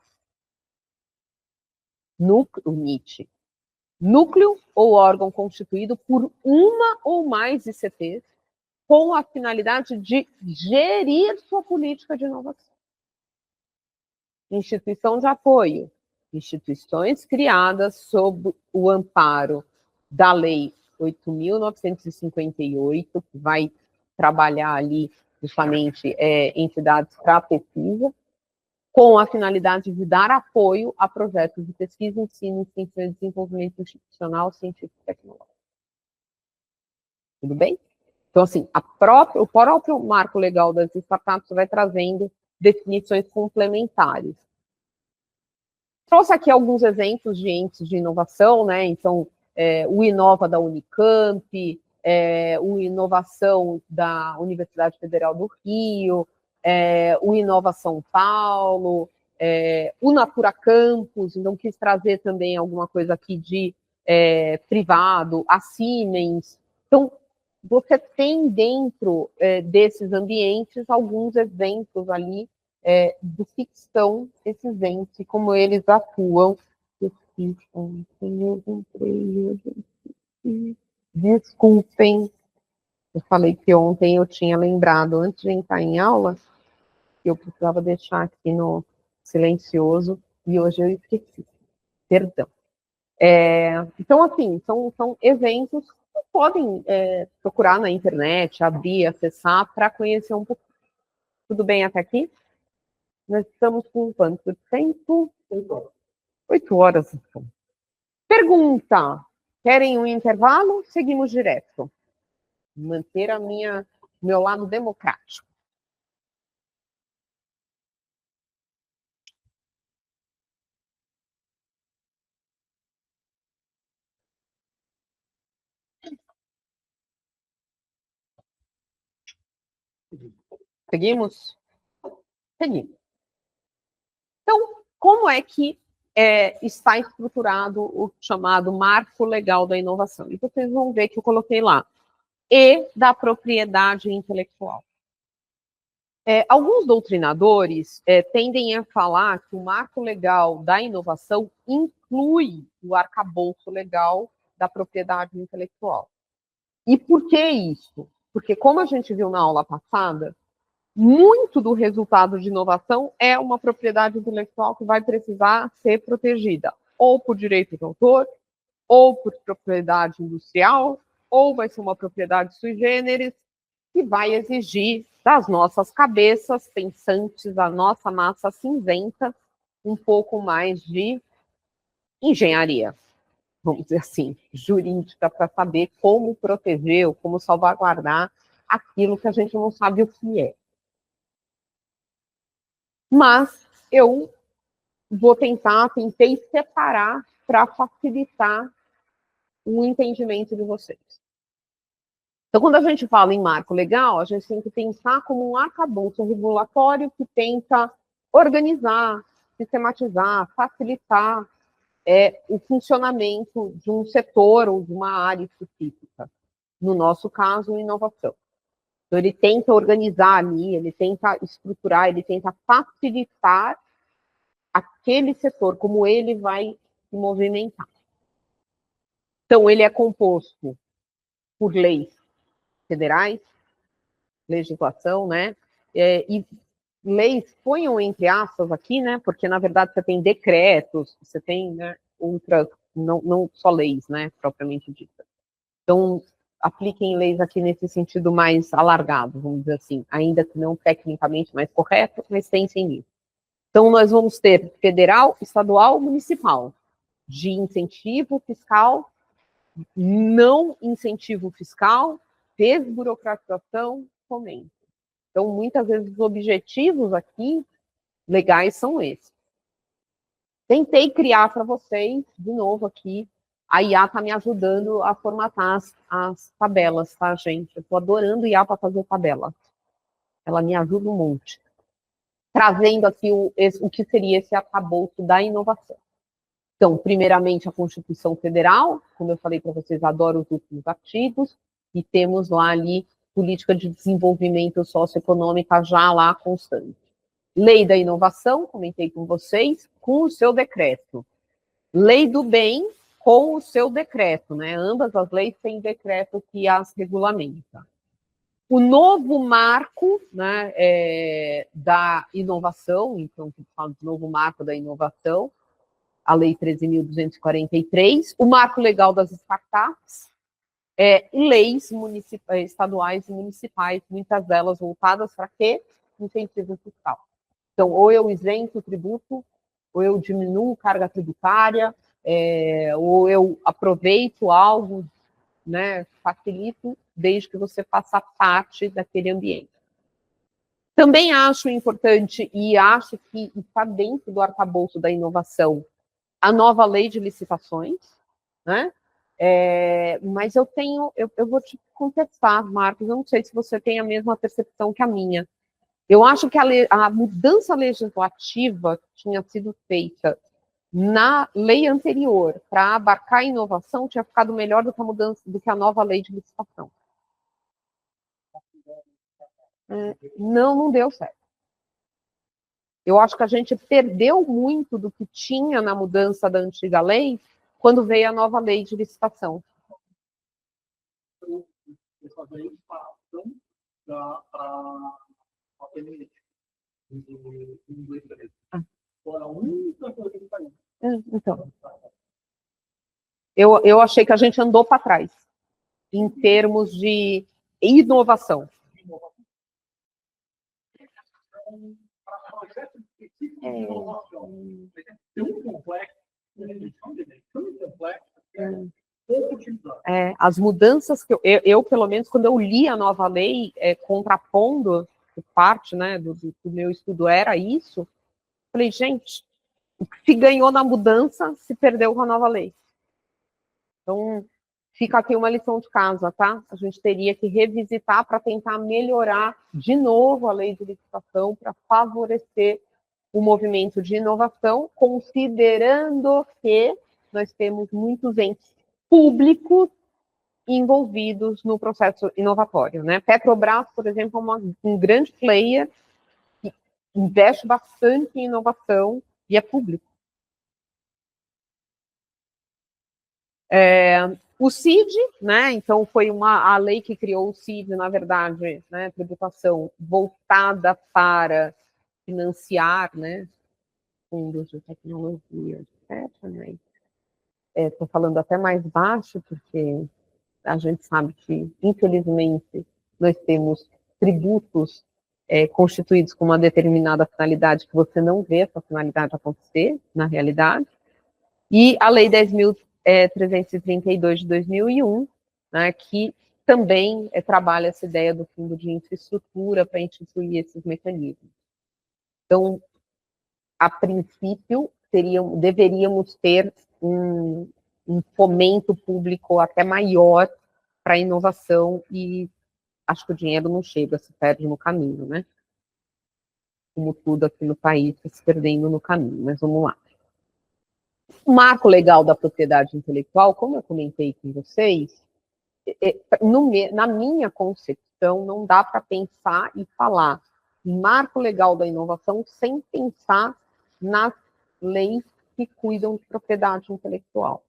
Núcleo, NIT. Núcleo ou órgão constituído por uma ou mais ICTs com a finalidade de gerir sua política de inovação. Instituição de apoio. Instituições criadas sob o amparo da Lei 8.958, que vai trabalhar ali justamente entidades para pesquisa, com a finalidade de dar apoio a projetos de pesquisa, ensino, extensão e desenvolvimento institucional, científico e tecnológico. Tudo bem? Então, assim, o próprio marco legal das startups vai trazendo definições complementares. Trouxe aqui alguns exemplos de entes de inovação, né? Então, o Inova da Unicamp, o Inovação da Universidade Federal do Rio, o Inova São Paulo, o Natura Campus, então quis trazer também alguma coisa aqui de privado, a Siemens. Então, você tem dentro desses ambientes alguns exemplos ali do que são esses entes, como eles atuam. Desculpem, eu falei que ontem eu tinha lembrado, antes de entrar em aula, que eu precisava deixar aqui no silencioso, e hoje eu esqueci. Perdão. Então, assim, são eventos que podem procurar na internet, abrir, acessar, para conhecer um pouco. Tudo bem até aqui? Nós estamos com quanto tempo? 8 horas. Então. Pergunta. Querem um intervalo? Seguimos direto. Manter meu lado democrático. Seguimos? Seguimos. Então, como é que está estruturado o chamado marco legal da inovação? E vocês vão ver que eu coloquei lá. E da propriedade intelectual. Alguns doutrinadores tendem a falar que o marco legal da inovação inclui o arcabouço legal da propriedade intelectual. E por que isso? Porque, como a gente viu na aula passada, muito do resultado de inovação é uma propriedade intelectual que vai precisar ser protegida, ou por direito de autor, ou por propriedade industrial, ou vai ser uma propriedade sui generis, que vai exigir das nossas cabeças pensantes, da nossa massa cinzenta, um pouco mais de engenharia, vamos dizer assim, jurídica, para saber como proteger ou como salvaguardar aquilo que a gente não sabe o que é. Mas eu tentei separar para facilitar o entendimento de vocês. Então, quando a gente fala em marco legal, a gente tem que pensar como um arcabouço regulatório que tenta organizar, sistematizar, facilitar o funcionamento de um setor ou de uma área específica. No nosso caso, inovação. Então, ele tenta organizar ali, ele tenta estruturar, ele tenta facilitar aquele setor, como ele vai se movimentar. Então, ele é composto por leis federais, legislação, né? E leis, ponham entre aspas aqui, né? Porque, na verdade, você tem decretos, você tem, né, outras, não só leis, né, propriamente dita. Então, apliquem leis aqui nesse sentido mais alargado, vamos dizer assim, ainda que não tecnicamente mais correto, mas pensem nisso. Então, nós vamos ter federal, estadual, municipal, de incentivo fiscal, não incentivo fiscal, desburocratização, fomento. Então, muitas vezes, os objetivos aqui legais são esses. Tentei criar para vocês, de novo aqui, a IA está me ajudando a formatar as tabelas, tá, gente? Eu estou adorando IA para fazer tabela. Ela me ajuda um monte. Trazendo aqui o que seria esse arcabouço da inovação. Então, primeiramente, a Constituição Federal, como eu falei para vocês, adoro os últimos artigos, e temos lá ali política de desenvolvimento socioeconômica já lá constante. Lei da inovação, comentei com vocês, com o seu decreto. Lei do bem, com o seu decreto, né? Ambas as leis têm decreto que as regulamenta. O novo marco, né, da inovação, então, que fala do novo marco da inovação, a Lei 13.243, o marco legal das startups, leis estaduais e municipais, muitas delas voltadas para quê? Incentivo fiscal. Então, ou eu isento o tributo, ou eu diminuo carga tributária, ou eu aproveito algo, né, facilito, desde que você faça parte daquele ambiente. Também acho importante, e acho que está dentro do arcabouço da inovação, a nova lei de licitações, né? Mas eu vou te contestar, Marcos, eu não sei se você tem a mesma percepção que a minha. Eu acho que a mudança legislativa que tinha sido feita na lei anterior para abarcar a inovação tinha ficado melhor do que a nova lei de licitação. Não deu certo. Eu acho que a gente perdeu muito do que tinha na mudança da antiga lei quando veio a nova lei de licitação. Então, eu achei que a gente andou para trás em termos de inovação. As mudanças que eu, pelo menos, quando eu li a nova lei, contrapondo parte, né, do meu estudo era isso, falei, gente, o que se ganhou na mudança se perdeu com a nova lei. Então, fica aqui uma lição de casa, tá? A gente teria que revisitar para tentar melhorar de novo a lei de licitação para favorecer o movimento de inovação, considerando que nós temos muitos entes públicos envolvidos no processo inovatório, né? Petrobras, por exemplo, é um grande player que investe bastante em inovação e é público. O CID, né? Então foi a lei que criou o CID, na verdade, né? Tributação voltada para financiar, né? Fundos de tecnologia, etc. Estou falando até mais baixo porque a gente sabe que, infelizmente, nós temos tributos constituídos com uma determinada finalidade que você não vê essa finalidade acontecer na realidade. E a Lei 10.332 de 2001, né, que também trabalha essa ideia do fundo de infraestrutura para instituir esses mecanismos. Então, a princípio, deveríamos ter um fomento público até maior para a inovação, e acho que o dinheiro não chega, se perde no caminho, né? Como tudo aqui no país está se perdendo no caminho, mas vamos lá. O marco legal da propriedade intelectual, como eu comentei com vocês, na minha concepção, não dá para pensar e falar em marco legal da inovação sem pensar nas leis que cuidam de propriedade intelectual.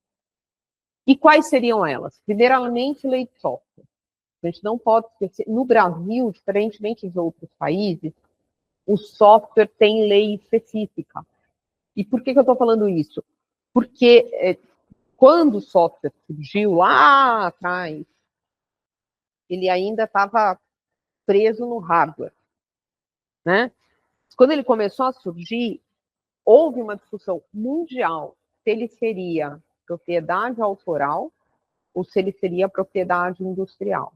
E quais seriam elas? Primeiramente, lei de software. A gente não pode esquecer, no Brasil, diferentemente dos outros países, o software tem lei específica. E por que eu estou falando isso? Porque quando o software surgiu lá atrás, ele ainda estava preso no hardware, né? Quando ele começou a surgir, houve uma discussão mundial se ele seria propriedade autoral ou se ele seria propriedade industrial.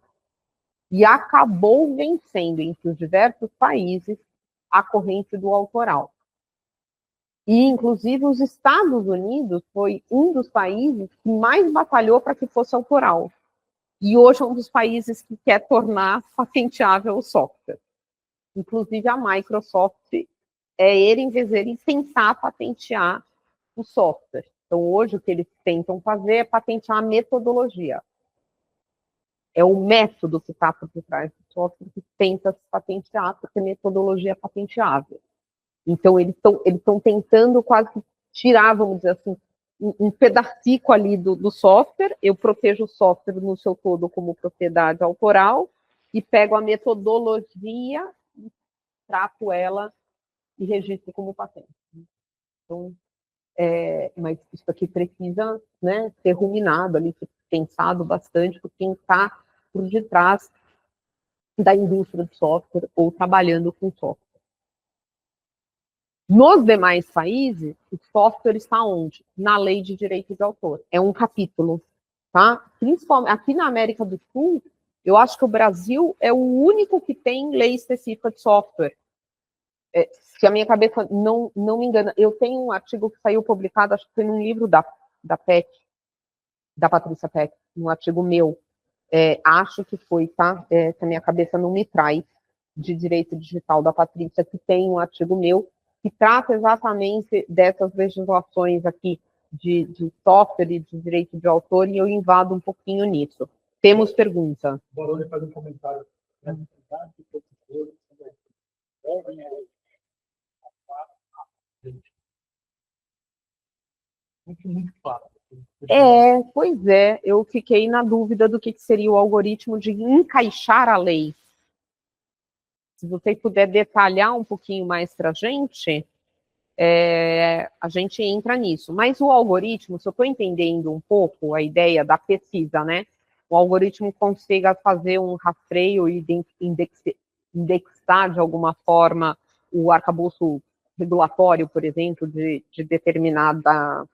E acabou vencendo entre os diversos países a corrente do autoral. E, inclusive, os Estados Unidos foi um dos países que mais batalhou para que fosse autoral. E hoje é um dos países que quer tornar patenteável o software. Inclusive, a Microsoft em vez de tentar patentear o software. Então, hoje, o que eles tentam fazer é patentear a metodologia. É o método que está por trás do software que tenta se patentear, porque a metodologia é patenteável. Então, eles estão tentando quase tirar, vamos dizer assim, um pedacico ali do software. Eu protejo o software no seu todo como propriedade autoral e pego a metodologia e trato ela e registro como patente. Então, mas isso aqui precisa, né, ser ruminado ali, ser pensado bastante por quem está por detrás da indústria de software ou trabalhando com software. Nos demais países, o software está onde? Na lei de direito de autor. É um capítulo, tá? Principalmente aqui na América do Sul, eu acho que o Brasil é o único que tem lei específica de software. Se a minha cabeça não me engana, eu tenho um artigo que saiu publicado, acho que foi num livro da Peck, da Patrícia Peck, um artigo meu. Acho que foi, tá? Se a minha cabeça não me trai, de direito digital da Patrícia, que tem um artigo meu que trata exatamente dessas legislações aqui de software e de direito de autor, e eu invado um pouquinho nisso. Temos pergunta? Baroni faz um comentário. Muito claro. Pois é, eu fiquei na dúvida do que seria o algoritmo de encaixar a lei. Se você puder detalhar um pouquinho mais para a gente entra nisso. Mas o algoritmo, se eu estou entendendo um pouco a ideia da pesquisa, né? O algoritmo consiga fazer um rastreio e indexar de alguma forma o arcabouço regulatório, por exemplo, de determinada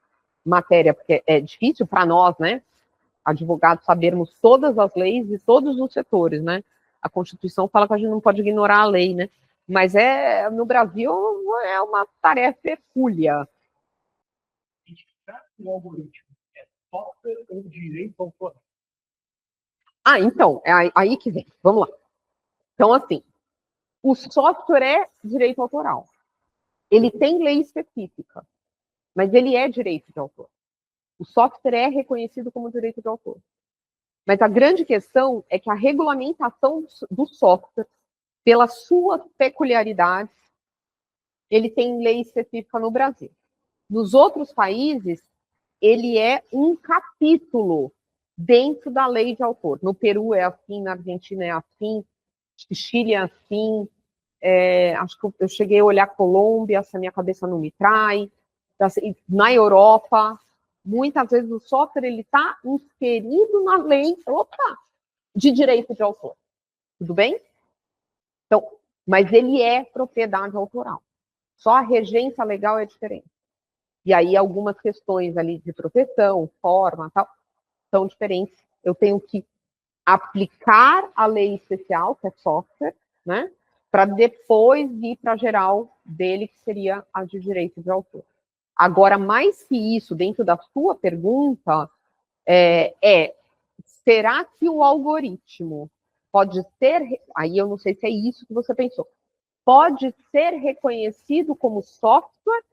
matéria, porque é difícil para nós, né, advogados, sabermos todas as leis de todos os setores, né? A Constituição fala que a gente não pode ignorar a lei, né? Mas no Brasil é uma tarefa hercúlea. O algoritmo é software ou direito autoral? Então, é aí que vem. Vamos lá. Então, assim, o software é direito autoral. Ele tem lei específica, mas ele é direito de autor. O software é reconhecido como direito de autor. Mas a grande questão é que a regulamentação do software, pelas suas peculiaridades, ele tem lei específica no Brasil. Nos outros países, ele é um capítulo dentro da lei de autor. No Peru é assim, na Argentina é assim, no Chile é assim, acho que eu cheguei a olhar Colômbia, se a minha cabeça não me trai. Na Europa, muitas vezes o software está inserido na lei de direito de autor. Tudo bem? Então, mas ele é propriedade autoral. Só a regência legal é diferente. E aí algumas questões ali de proteção, forma, tal, são diferentes. Eu tenho que aplicar a lei especial, que é software, né? Para depois ir para a geral dele, que seria a de direito de autor. Agora, mais que isso, dentro da sua pergunta, será que o algoritmo pode ser, aí eu não sei se é isso que você pensou, pode ser reconhecido como software,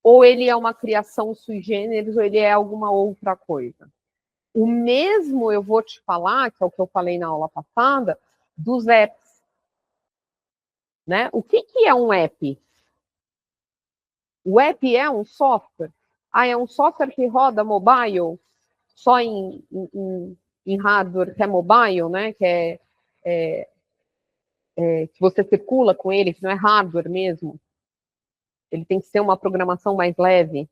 ou ele é uma criação sui generis, ou ele é alguma outra coisa? O mesmo eu vou te falar, que é o que eu falei na aula passada, dos apps. Né? O que é um app? O app é um software? Ah, é um software que roda mobile, só em hardware que é mobile, né? Que que você circula com ele, que não é hardware mesmo. Ele tem que ser uma programação mais leve.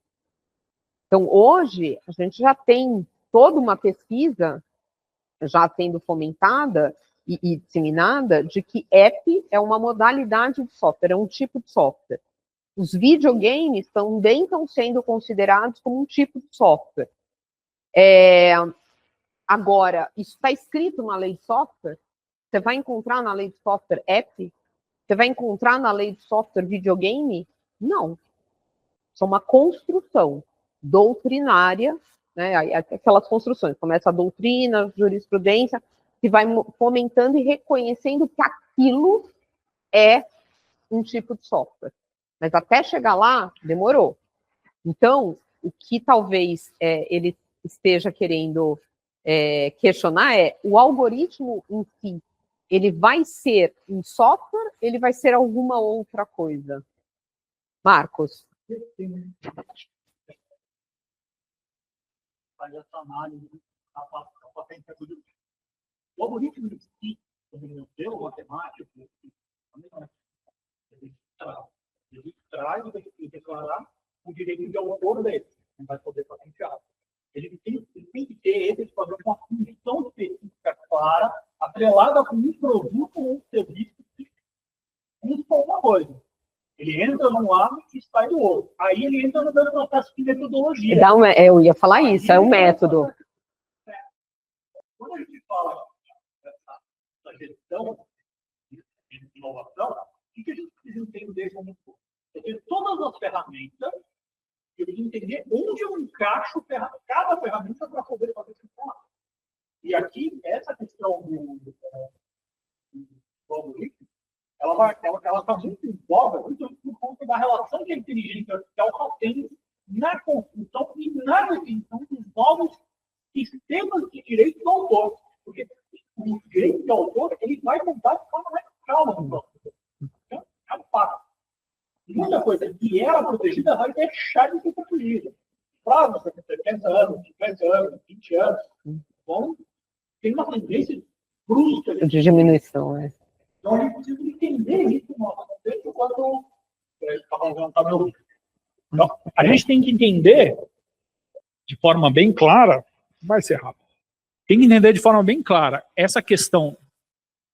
Então, hoje, a gente já tem toda uma pesquisa já sendo fomentada e disseminada de que app é uma modalidade de software, é um tipo de software. Os videogames também estão sendo considerados como um tipo de software. Agora, isso está escrito na lei de software? Você vai encontrar na lei de software app? Você vai encontrar na lei de software videogame? Não. Isso é uma construção doutrinária, né? Aquelas construções, começa a doutrina, a jurisprudência, que vai fomentando e reconhecendo que aquilo é um tipo de software. Mas até chegar lá, demorou. Então, o que talvez ele esteja querendo questionar é o algoritmo em si, ele vai ser um software, ele vai ser alguma outra coisa? Marcos? Faz essa análise a patente do o algoritmo em si, como modelo matemático, ele traz e declarar o direito de autor dele, não vai poder patentear. Ele tem que ter ele fazer uma função específica clara, atrelada com um produto ou um serviço específico. Isso é uma coisa. Ele entra num lado e sai do outro. Aí ele entra no processo de metodologia. Eu ia falar isso, é um método. Quando a gente fala dessa gestão de inovação, o que a gente precisa entender como porque todas as ferramentas, eu preciso entender onde eu encaixo cada ferramenta para poder fazer funcionar. E aqui, essa questão do algoritmo, ela está muito em voga, muito por conta da relação que a inteligência artificial tem na construção e na definição dos novos sistemas de direito do autor. Porque o direito do autor ele vai contar de forma mais calma no próximo. Então, é um fato. Muita coisa que era protegida vai deixar de ser protegida. Para você ter 10 anos, 50 anos, 20 anos, bom, tem uma tendência brusca de diminuição, né? Então, a gente precisa entender isso no nosso contexto quando então, a gente tem que entender de forma bem clara, vai ser rápido, tem que entender de forma bem clara essa questão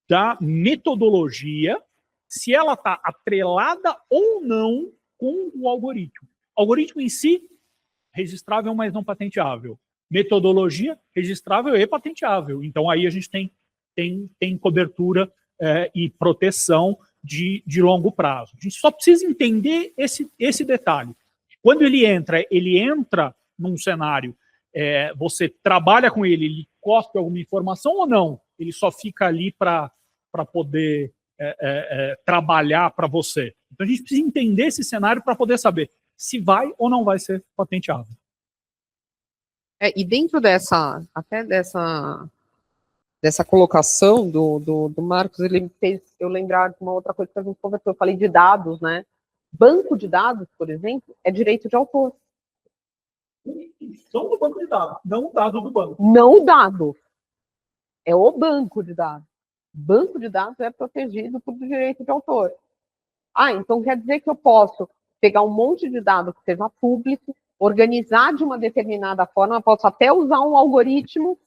da metodologia, se ela está atrelada ou não com o algoritmo. O algoritmo em si, registrável, mas não patenteável. Metodologia, registrável e patenteável. Então, aí a gente tem cobertura e proteção de longo prazo. A gente só precisa entender esse detalhe. Quando ele entra num cenário, você trabalha com ele cospe alguma informação ou não? Ele só fica ali para poder trabalhar para você. Então a gente precisa entender esse cenário para poder saber se vai ou não vai ser patenteável. E dentro dessa colocação do Marcos, ele me fez eu lembrar de uma outra coisa que a gente conversou. Eu falei de dados, né? Banco de dados, por exemplo, é direito de autor. São do banco de dados, não o dado do banco. Não o dado. É o banco de dados. Banco de dados é protegido por direito de autor. Então quer dizer que eu posso pegar um monte de dados que seja público, organizar de uma determinada forma, eu posso até usar um algoritmo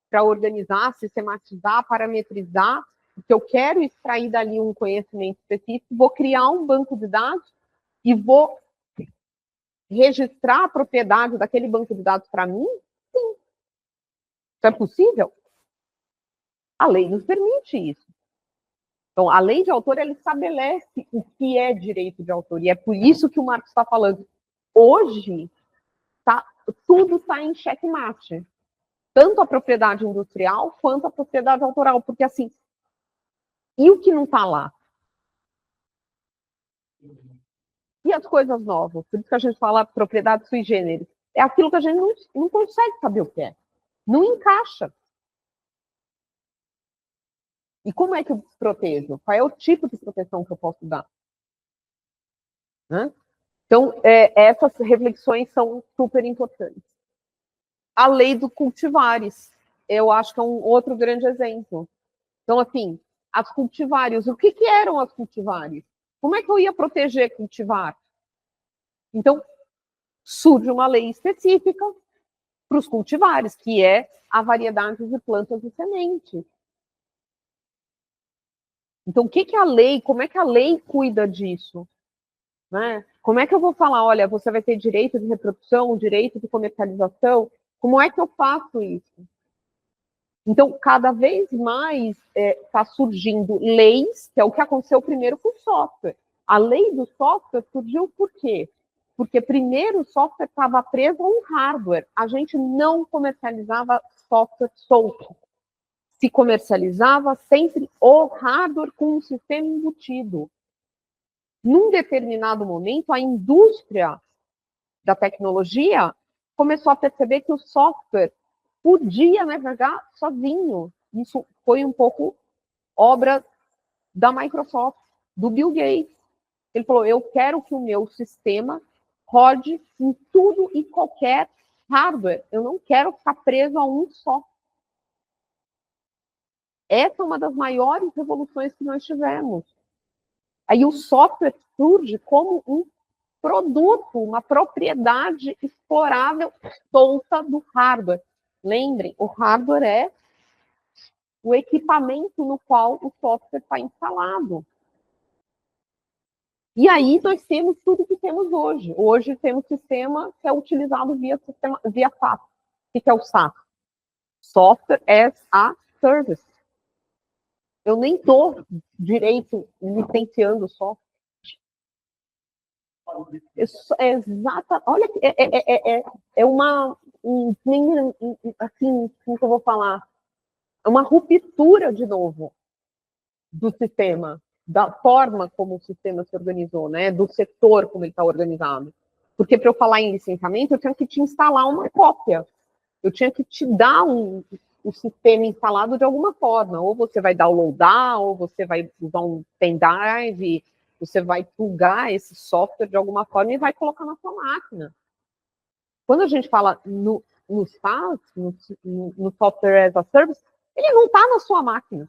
para organizar, sistematizar, parametrizar, porque eu quero extrair dali um conhecimento específico, vou criar um banco de dados e vou registrar a propriedade daquele banco de dados para mim? Sim. Isso é possível? A lei nos permite isso. Então, a lei de autor, ela estabelece o que é direito de autor, e é por isso que o Marcos está falando. Hoje, tudo está em xeque-mate. Tanto a propriedade industrial, quanto a propriedade autoral, porque assim, e o que não está lá? E as coisas novas? Por isso que a gente fala propriedade sui generis. É aquilo que a gente não consegue saber o que é. Não encaixa. E como é que eu protejo? Qual é o tipo de proteção que eu posso dar? Né? Então, essas reflexões são super importantes. A lei do cultivares, eu acho que é um outro grande exemplo. Então, assim, as cultivares, o que eram as cultivares? Como é que eu ia proteger cultivar? Então, surge uma lei específica para os cultivares, que é a variedade de plantas e sementes. Então, o que é a lei? Como é que a lei cuida disso? Né? Como é que eu vou falar, olha, você vai ter direito de reprodução, direito de comercialização? Como é que eu faço isso? Então, cada vez mais está surgindo leis, que é o que aconteceu primeiro com o software. A lei do software surgiu por quê? Porque primeiro o software estava preso a um hardware. A gente não comercializava software solto. Se comercializava sempre o hardware com um sistema embutido. Num determinado momento, a indústria da tecnologia começou a perceber que o software podia navegar sozinho. Isso foi um pouco obra da Microsoft, do Bill Gates. Ele falou, eu quero que o meu sistema rode em tudo e qualquer hardware. Eu não quero ficar preso a um só. Essa é uma das maiores revoluções que nós tivemos. Aí o software surge como um produto, uma propriedade explorável solta do hardware. Lembrem, o hardware é o equipamento no qual o software está instalado. E aí nós temos tudo que temos hoje. Hoje temos sistema que é utilizado via SaaS. O que é o SaaS? Software as a Service. Eu nem estou direito licenciando software. Exata. Olha, é uma. Assim, como que eu vou falar? É uma ruptura, de novo, do sistema, da forma como o sistema se organizou, né? Do setor como ele está organizado. Porque para eu falar em licenciamento, eu tinha que te instalar uma cópia. Eu tinha que te dar o sistema instalado de alguma forma. Ou você vai downloadar, ou você vai usar um pendrive, você vai plugar esse software de alguma forma e vai colocar na sua máquina. Quando a gente fala no SaaS, no Software as a Service, ele não está na sua máquina.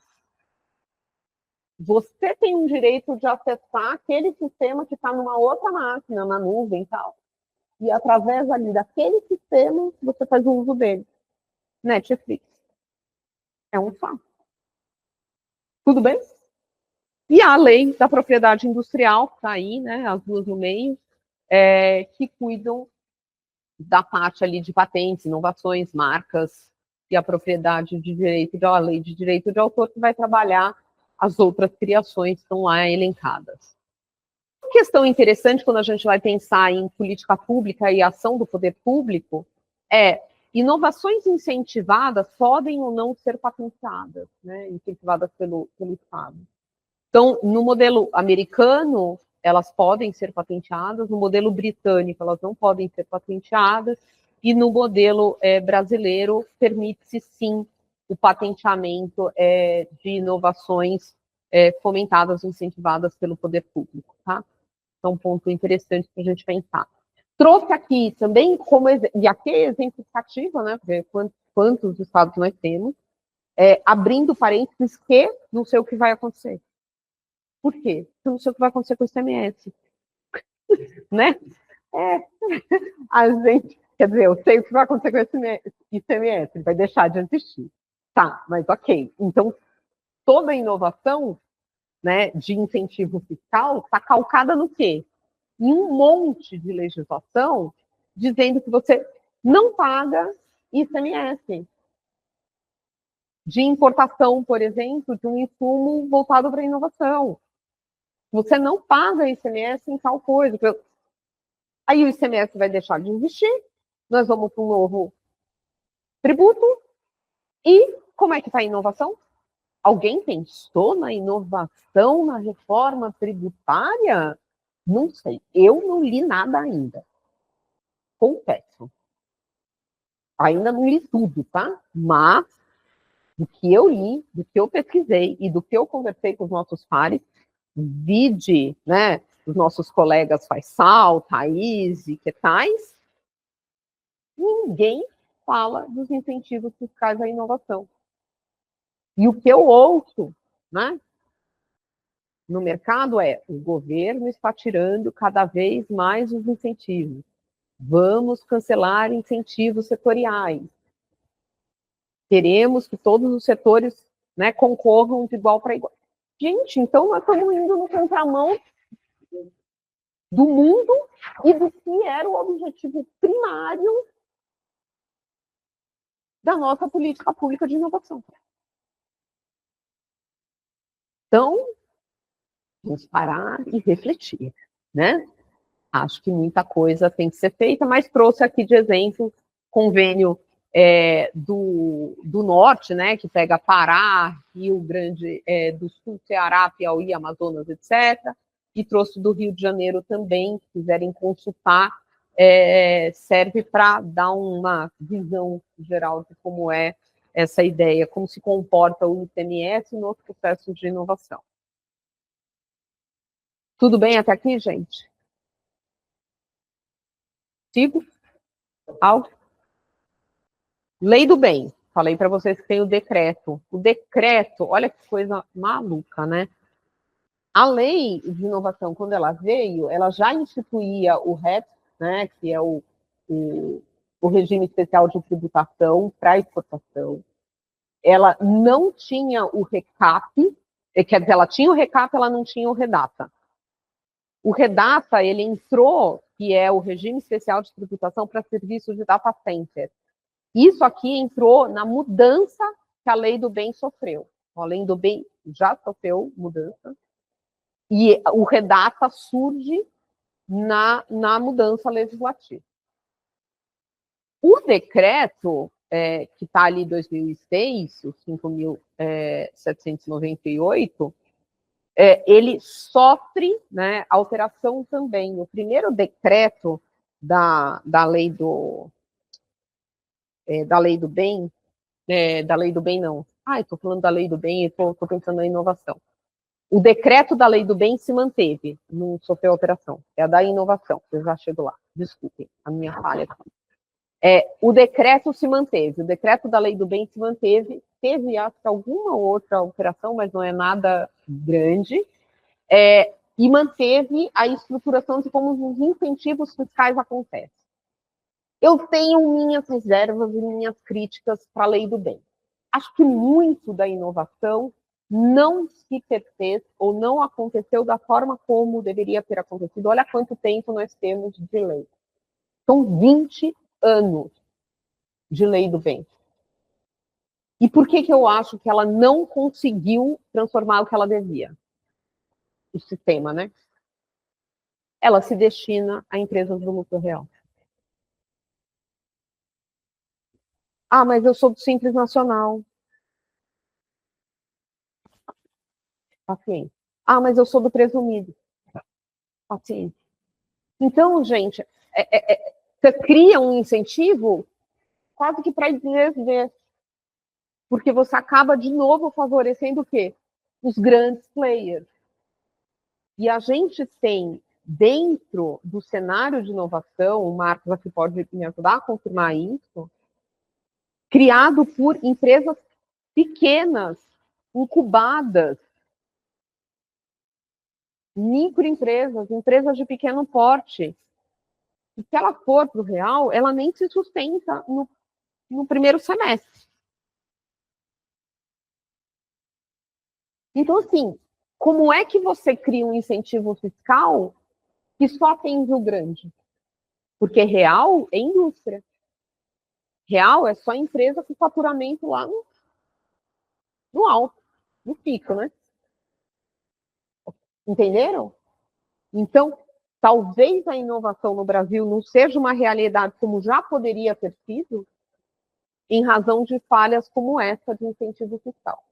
Você tem um direito de acessar aquele sistema que está numa outra máquina, na nuvem e tal. E através ali daquele sistema, você faz o uso dele. Netflix. É um fato. Tudo bem? E a lei da propriedade industrial, que está aí, né, as duas no meio, que cuidam da parte ali de patentes, inovações, marcas e a propriedade de direito, a lei de direito de autor, que vai trabalhar as outras criações que estão lá elencadas. Uma questão interessante quando a gente vai pensar em política pública e ação do poder público é inovações incentivadas podem ou não ser patenteadas, né, incentivadas pelo Estado. Então, no modelo americano, elas podem ser patenteadas, no modelo britânico, elas não podem ser patenteadas, e no modelo brasileiro, permite-se sim o patenteamento de inovações fomentadas, incentivadas pelo poder público, tá? Então, um ponto interessante para a gente pensar. Trouxe aqui também, e aqui é exemplificativa, né? Porque quantos estados nós temos, abrindo parênteses, que não sei o que vai acontecer. Por quê? Porque eu não sei o que vai acontecer com o ICMS. Né? A gente, quer dizer, eu sei o que vai acontecer com o ICMS, ele vai deixar de existir. Tá, mas ok. Então, toda inovação, né, de incentivo fiscal está calcada no quê? Em um monte de legislação dizendo que você não paga ICMS. de importação, por exemplo, de um insumo voltado para a inovação. Você não paga ICMS em tal coisa. Aí o ICMS vai deixar de existir, nós vamos para um novo tributo, e como é que está a inovação? Alguém pensou na inovação, na reforma tributária? Não sei, eu não li nada ainda. Confesso. Ainda não li tudo, tá? Mas, do que eu li, do que eu pesquisei e do que eu conversei com os nossos pares, vide, né, os nossos colegas Faisal, Thaís e que tais, ninguém fala dos incentivos fiscais à inovação. E o que eu ouço, né, no mercado é: o governo está tirando cada vez mais os incentivos. Vamos cancelar incentivos setoriais. Queremos que todos os setores, né, concorram de igual para igual. Gente, então nós estamos indo no contramão do mundo e do que era o objetivo primário da nossa política pública de inovação. Então, vamos parar e refletir, né? Acho que muita coisa tem que ser feita, mas trouxe aqui de exemplo convênio do Norte, né, que pega Pará, Rio Grande do Sul, Ceará, Piauí, Amazonas, etc., e trouxe do Rio de Janeiro também, se quiserem consultar, serve para dar uma visão geral de como é essa ideia, como se comporta o ICMS nos processos de inovação. Tudo bem até aqui, gente? Sigo? Algo? Lei do bem. Falei para vocês que tem o decreto. O decreto, olha que coisa maluca, né? A lei de inovação, quando ela veio, ela já instituía o REP, né, que é o regime especial de tributação para exportação. Ela não tinha o RECAP, quer dizer, ela tinha o RECAP, ela não tinha o REDATA. O REDATA, ele entrou, que é o regime especial de tributação para serviços de data center. Isso aqui entrou na mudança que a lei do bem sofreu. A lei do bem já sofreu mudança, e o REDATA surge na mudança legislativa. O decreto, que está ali em 2006, o 5.798, ele sofre, né, alteração também. O primeiro decreto da lei do bem, da lei do bem não. Estou falando da lei do bem e estou pensando na inovação. O decreto da lei do bem se manteve, não sofreu alteração. É a da inovação, eu já chego lá. Desculpem, a minha falha aqui. O decreto se manteve, o decreto da lei do bem se manteve, teve acho que alguma outra alteração, mas não é nada grande, e manteve a estruturação de como os incentivos fiscais acontecem. Eu tenho minhas reservas e minhas críticas para a lei do bem. Acho que muito da inovação não se perfez ou não aconteceu da forma como deveria ter acontecido. Olha quanto tempo nós temos de lei. São 20 anos de lei do bem. E por que eu acho que ela não conseguiu transformar o que ela devia? O sistema, né? Ela se destina a empresas do lucro real. Mas eu sou do Simples Nacional. Paciente. Mas eu sou do presumido. Paciente. Então, gente, você cria um incentivo quase que para desver, porque você acaba de novo favorecendo o quê? Os grandes players. E a gente tem, dentro do cenário de inovação, o Marcos aqui pode me ajudar a confirmar isso, criado por empresas pequenas, incubadas, microempresas, empresas de pequeno porte. E se ela for para o real, ela nem se sustenta no primeiro semestre. Então, assim, como é que você cria um incentivo fiscal que só atende o grande? Porque real é indústria. Real é só empresa com faturamento lá no alto, no pico, né? Entenderam? Então, talvez a inovação no Brasil não seja uma realidade como já poderia ter sido, em razão de falhas como essa de incentivo fiscal.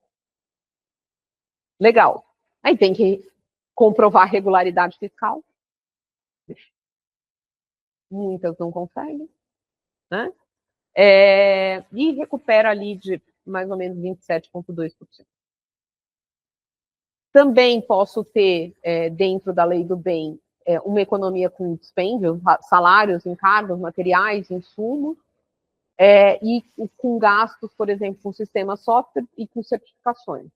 Legal. Aí tem que comprovar a regularidade fiscal. Muitas não conseguem, né? E recupera ali de mais ou menos 27,2%. Também posso ter, dentro da lei do bem, uma economia com dispêndio, salários, encargos, materiais, insumos, e com gastos, por exemplo, com sistema software e com certificações,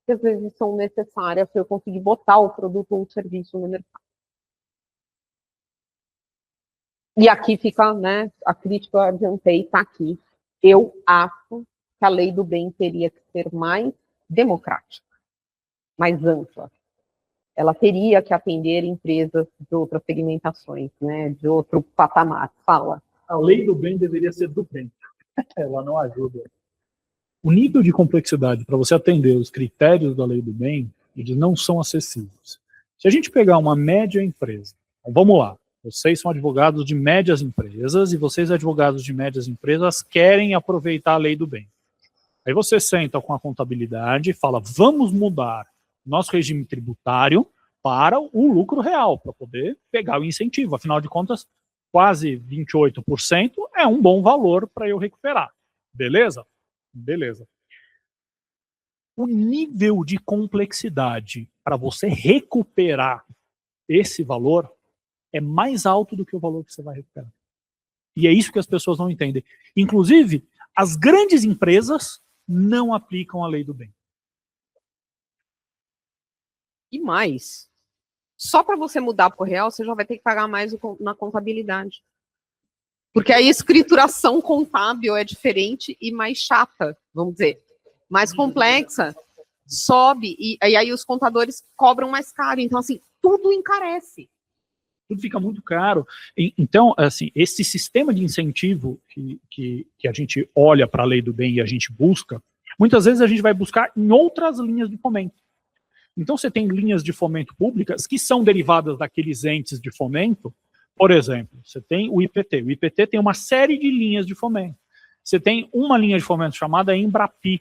que às vezes são necessárias para eu conseguir botar o produto ou o serviço no mercado. E aqui fica, né, a crítica, eu adiantei, está aqui. Eu acho que a lei do bem teria que ser mais democrática, mais ampla. Ela teria que atender empresas de outras segmentações, né, de outro patamar. Fala. A lei do bem deveria ser do bem. Ela não ajuda. O nível de complexidade para você atender os critérios da lei do bem, eles não são acessíveis. Se a gente pegar uma média empresa, então vamos lá, vocês são advogados de médias empresas e vocês, advogados de médias empresas, querem aproveitar a lei do bem. Aí você senta com a contabilidade e fala, vamos mudar nosso regime tributário para o lucro real, para poder pegar o incentivo. Afinal de contas, quase 28% é um bom valor para eu recuperar. Beleza? Beleza. O nível de complexidade para você recuperar esse valor é mais alto do que o valor que você vai recuperar. E é isso que as pessoas não entendem. Inclusive, as grandes empresas não aplicam a lei do bem. E mais, só para você mudar para o real, você já vai ter que pagar mais na contabilidade. Porque a escrituração contábil é diferente e mais chata, vamos dizer. Mais complexa, sobe, e aí os contadores cobram mais caro. Então, assim, tudo encarece. Tudo fica muito caro. Então, assim, esse sistema de incentivo que a gente olha para a lei do bem e a gente busca, muitas vezes a gente vai buscar em outras linhas de fomento. Então, você tem linhas de fomento públicas que são derivadas daqueles entes de fomento. Por exemplo, você tem o IPT. O IPT tem uma série de linhas de fomento. Você tem uma linha de fomento chamada Embrapi,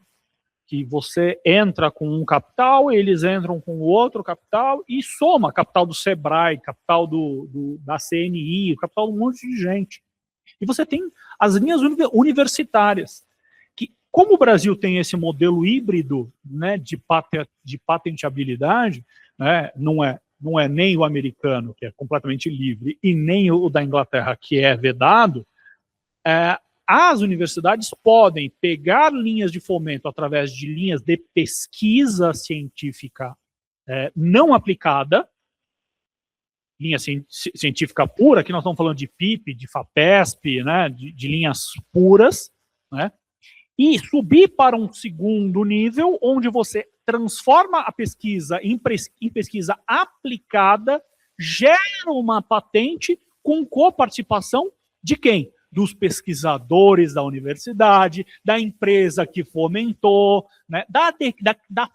que você entra com um capital, eles entram com o outro capital e soma capital do Sebrae, capital da CNI, capital de um monte de gente. E você tem as linhas universitárias, que, como o Brasil tem esse modelo híbrido, né, de patenteabilidade, né, não é nem o americano, que é completamente livre, e nem o da Inglaterra, que é vedado, as universidades podem pegar linhas de fomento através de linhas de pesquisa científica não aplicada, linha científica pura, que nós estamos falando de PIP, de FAPESP, né, de linhas puras, né, e subir para um segundo nível, onde você transforma a pesquisa em pesquisa aplicada, gera uma patente com coparticipação de quem? Dos pesquisadores da universidade, da empresa que fomentou, né,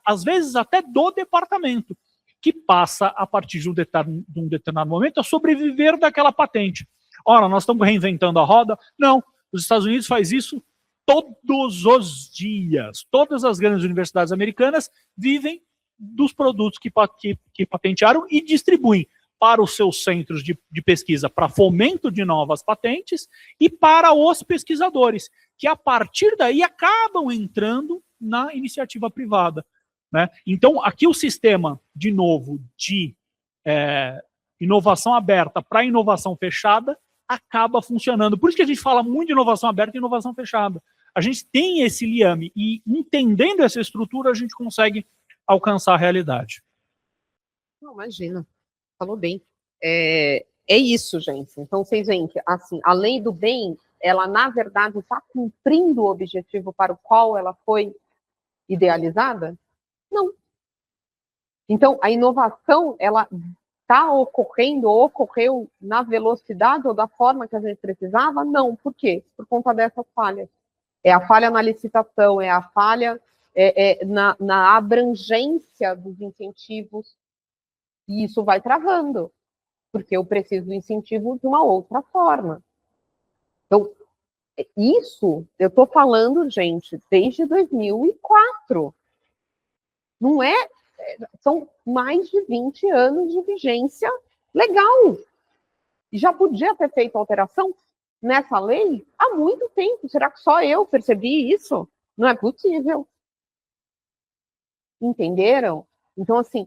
às vezes até do departamento, que passa, a partir de um determinado momento, a sobreviver daquela patente. Ora, nós estamos reinventando a roda? Não, os Estados Unidos faz isso todos os dias. Todas as grandes universidades americanas vivem dos produtos que patentearam e distribuem para os seus centros de pesquisa, para fomento de novas patentes e para os pesquisadores, que a partir daí acabam entrando na iniciativa privada, né? Então, aqui o sistema, de novo, de inovação aberta para inovação fechada, acaba funcionando. Por isso que a gente fala muito de inovação aberta e inovação fechada. A gente tem esse liame e, entendendo essa estrutura, a gente consegue alcançar a realidade. Não, imagina. Falou bem. É isso, gente. Então, vocês veem que, assim, a lei do bem, ela, na verdade, está cumprindo o objetivo para o qual ela foi idealizada? Não. Então, a inovação, ela está ocorrendo, ou ocorreu na velocidade ou da forma que a gente precisava? Não. Por quê? Por conta dessas falhas. É a falha na licitação, é a falha na abrangência dos incentivos, e isso vai travando, porque eu preciso do incentivo de uma outra forma. Então, isso eu estou falando, gente, desde 2004. Não é? São mais de 20 anos de vigência legal. E já podia ter feito alteração nessa lei há muito tempo. Será que só eu percebi isso? Não é possível. Entenderam? Então, assim,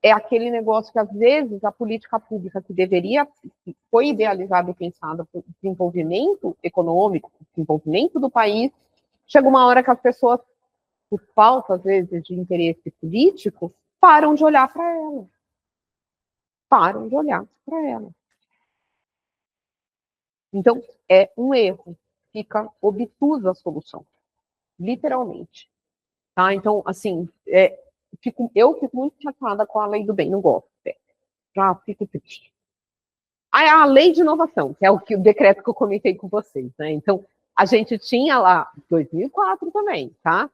é aquele negócio que, às vezes, a política pública que foi idealizada e pensada para o desenvolvimento econômico, desenvolvimento do país, chega uma hora que as pessoas, por falta, às vezes, de interesse político, param de olhar para ela. Param de olhar para ela. Então, é um erro. Fica obtusa a solução. Literalmente. Tá? Então, assim, eu fico muito chateada com a lei do bem, não gosto. Já fico triste. A lei de inovação, que é o decreto que eu comentei com vocês, né? Então, a gente tinha lá 2004 também, tá?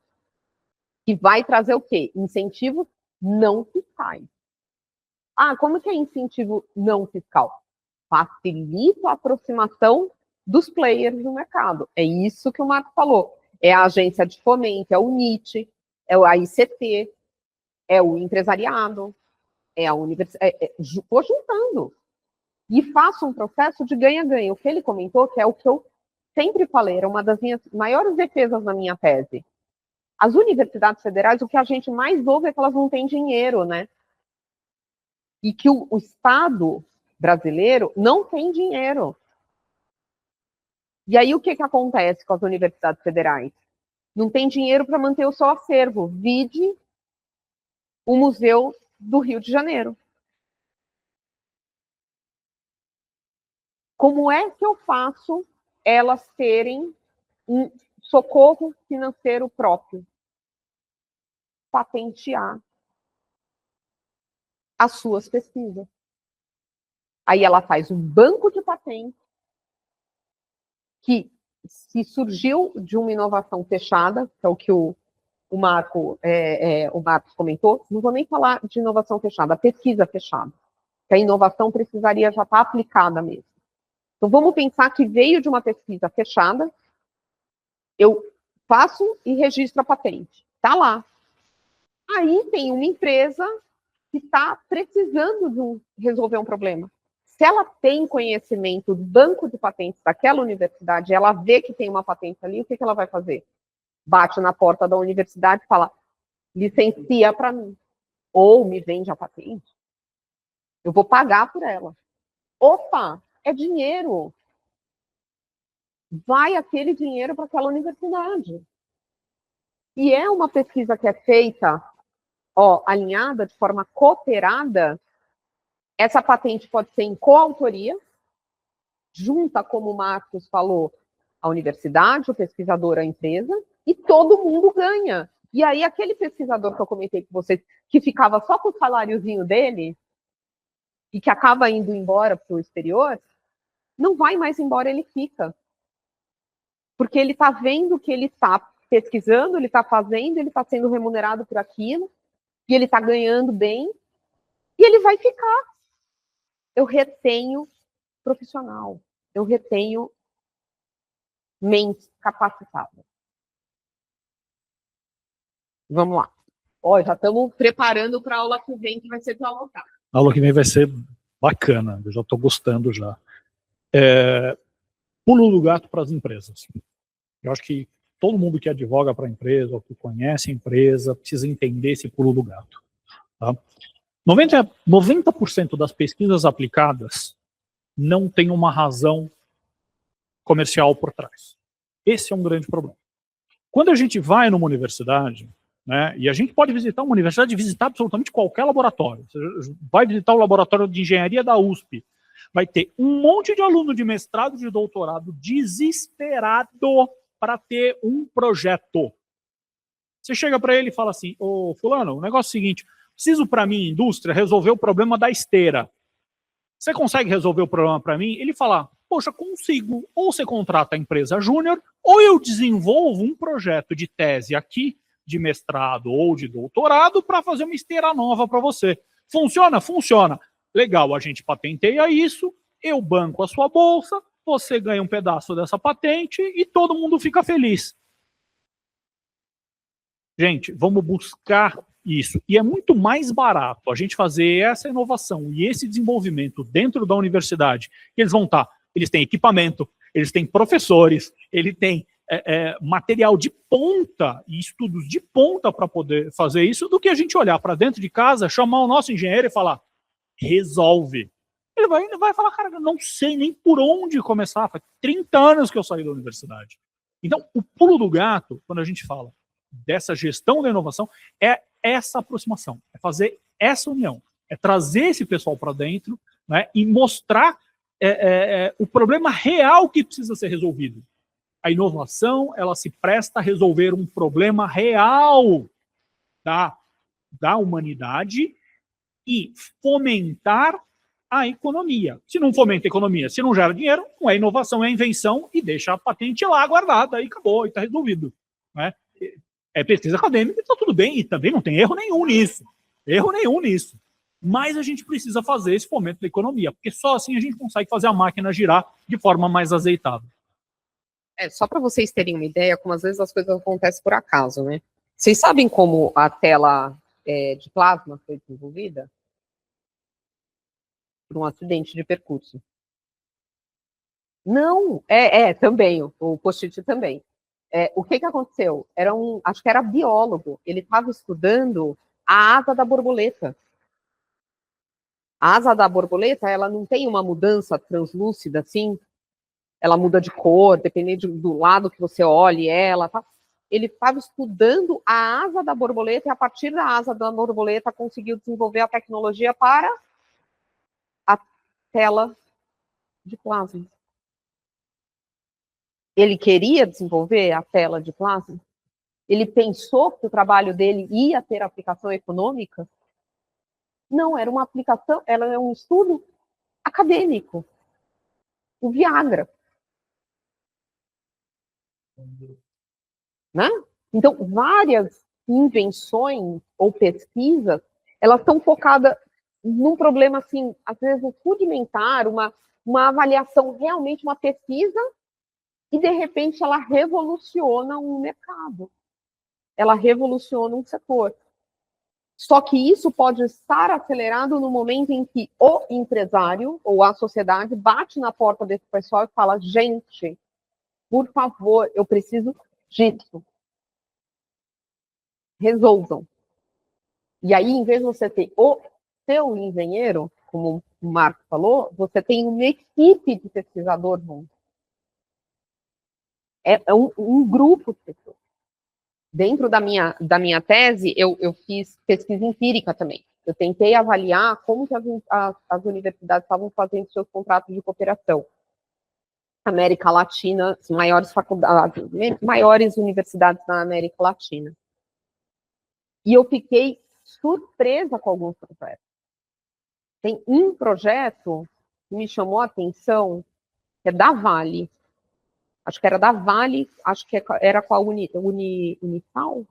Que vai trazer o quê? Incentivos não fiscais. Como que é incentivo não fiscal? Facilita a aproximação dos players no mercado. É isso que o Marco falou. É a agência de fomento, é o NIT, é o AICT, é o empresariado, é a universidade. Vou juntando. E faço um processo de ganha-ganha. O que ele comentou, que é o que eu sempre falei, era uma das minhas maiores defesas na minha tese. As universidades federais, o que a gente mais ouve é que elas não têm dinheiro, né? E que o Estado brasileiro não tem dinheiro. E aí o que acontece com as universidades federais? Não tem dinheiro para manter o seu acervo. Vide o Museu do Rio de Janeiro. Como é que eu faço elas terem um socorro financeiro próprio? Patentear as suas pesquisas. Aí ela faz um banco de patentes que, se surgiu de uma inovação fechada, que é o que o Marcos comentou, não vou nem falar de inovação fechada, pesquisa fechada, que a inovação precisaria já estar aplicada mesmo. Então, vamos pensar que veio de uma pesquisa fechada, eu faço e registro a patente. Está lá. Aí tem uma empresa que está precisando resolver um problema. Se ela tem conhecimento do banco de patentes daquela universidade, ela vê que tem uma patente ali, o que ela vai fazer? Bate na porta da universidade e fala, licencia para mim. Ou me vende a patente. Eu vou pagar por ela. Opa, é dinheiro. Vai aquele dinheiro para aquela universidade. E é uma pesquisa que é feita, alinhada, de forma cooperada. Essa patente pode ser em coautoria, junta, como o Marcos falou, a universidade, o pesquisador, a empresa, e todo mundo ganha. E aí, aquele pesquisador que eu comentei com vocês, que ficava só com o saláriozinho dele, e que acaba indo embora para o exterior, não vai mais embora, ele fica. Porque ele está vendo que ele está pesquisando, ele está fazendo, ele está sendo remunerado por aquilo, e ele está ganhando bem, e ele vai ficar. Eu retenho profissional, eu retenho mente capacitada. Vamos lá. Já estamos preparando para a aula que vem, que vai ser para alocar. A aula que vem vai ser bacana, eu já estou gostando já. Pulo do gato para as empresas. Eu acho que todo mundo que advoga para a empresa, ou que conhece a empresa, precisa entender esse pulo do gato. Tá? 90% das pesquisas aplicadas não tem uma razão comercial por trás. Esse é um grande problema. Quando a gente vai numa universidade, né, e a gente pode visitar uma universidade e visitar absolutamente qualquer laboratório. Você vai visitar o laboratório de engenharia da USP, vai ter um monte de aluno de mestrado, de doutorado, desesperado para ter um projeto. Você chega para ele e fala assim, ô fulano, o negócio é o seguinte, preciso para minha indústria resolver o problema da esteira. Você consegue resolver o problema para mim? Ele fala, poxa, consigo. Ou você contrata a empresa júnior, ou eu desenvolvo um projeto de tese aqui de mestrado ou de doutorado para fazer uma esteira nova para você. Funciona? Funciona. Legal, a gente patenteia isso, eu banco a sua bolsa, você ganha um pedaço dessa patente e todo mundo fica feliz. Gente, vamos buscar isso. E é muito mais barato a gente fazer essa inovação e esse desenvolvimento dentro da universidade. Eles vão estar, eles têm equipamento, eles têm professores, eles têm material de ponta e estudos de ponta para poder fazer isso, do que a gente olhar para dentro de casa, chamar o nosso engenheiro e falar, resolve. Ele vai falar, cara, eu não sei nem por onde começar, faz 30 anos que eu saí da universidade. Então, o pulo do gato, quando a gente fala dessa gestão da inovação, é essa aproximação, é fazer essa união, é trazer esse pessoal para dentro, né, e mostrar o problema real que precisa ser resolvido. A inovação, ela se presta a resolver um problema real da humanidade e fomentar a economia. Se não fomenta a economia, se não gera dinheiro, não é inovação, é invenção e deixa a patente lá guardada e acabou, e está resolvido. Né? É pesquisa acadêmica, está tudo bem, e também não tem erro nenhum nisso. Erro nenhum nisso. Mas a gente precisa fazer esse fomento da economia, porque só assim a gente consegue fazer a máquina girar de forma mais azeitada. Só para vocês terem uma ideia, como às vezes as coisas acontecem por acaso, né? Vocês sabem como a tela de plasma foi desenvolvida? Por um acidente de percurso. Não, também, o post-it também. O que aconteceu? Acho que era biólogo, ele estava estudando a asa da borboleta. A asa da borboleta, ela não tem uma mudança translúcida assim, ela muda de cor, dependendo do lado que você olhe ela, tá? Ele estava estudando a asa da borboleta e a partir da asa da borboleta conseguiu desenvolver a tecnologia para a tela de plasma. Ele queria desenvolver a tela de plasma? Ele pensou que o trabalho dele ia ter aplicação econômica? Não, era uma aplicação, era um estudo acadêmico. O Viagra. Né? Então, várias invenções ou pesquisas, elas estão focadas num problema, assim, às vezes rudimentar, uma avaliação, realmente uma pesquisa, e, de repente, ela revoluciona um mercado. Ela revoluciona um setor. Só que isso pode estar acelerado no momento em que o empresário ou a sociedade bate na porta desse pessoal e fala, gente, por favor, eu preciso disso. Resolvam. E aí, em vez de você ter o seu engenheiro, como o Marco falou, você tem uma equipe de pesquisadores junto. É um grupo de pessoas. Dentro da minha tese, eu fiz pesquisa empírica também. Eu tentei avaliar como que as universidades estavam fazendo seus contratos de cooperação. América Latina, as maiores faculdades, maiores universidades na América Latina. E eu fiquei surpresa com alguns projetos. Tem um projeto que me chamou a atenção, que é da Vale. Acho que era da Vale, acho que era com a Unifal.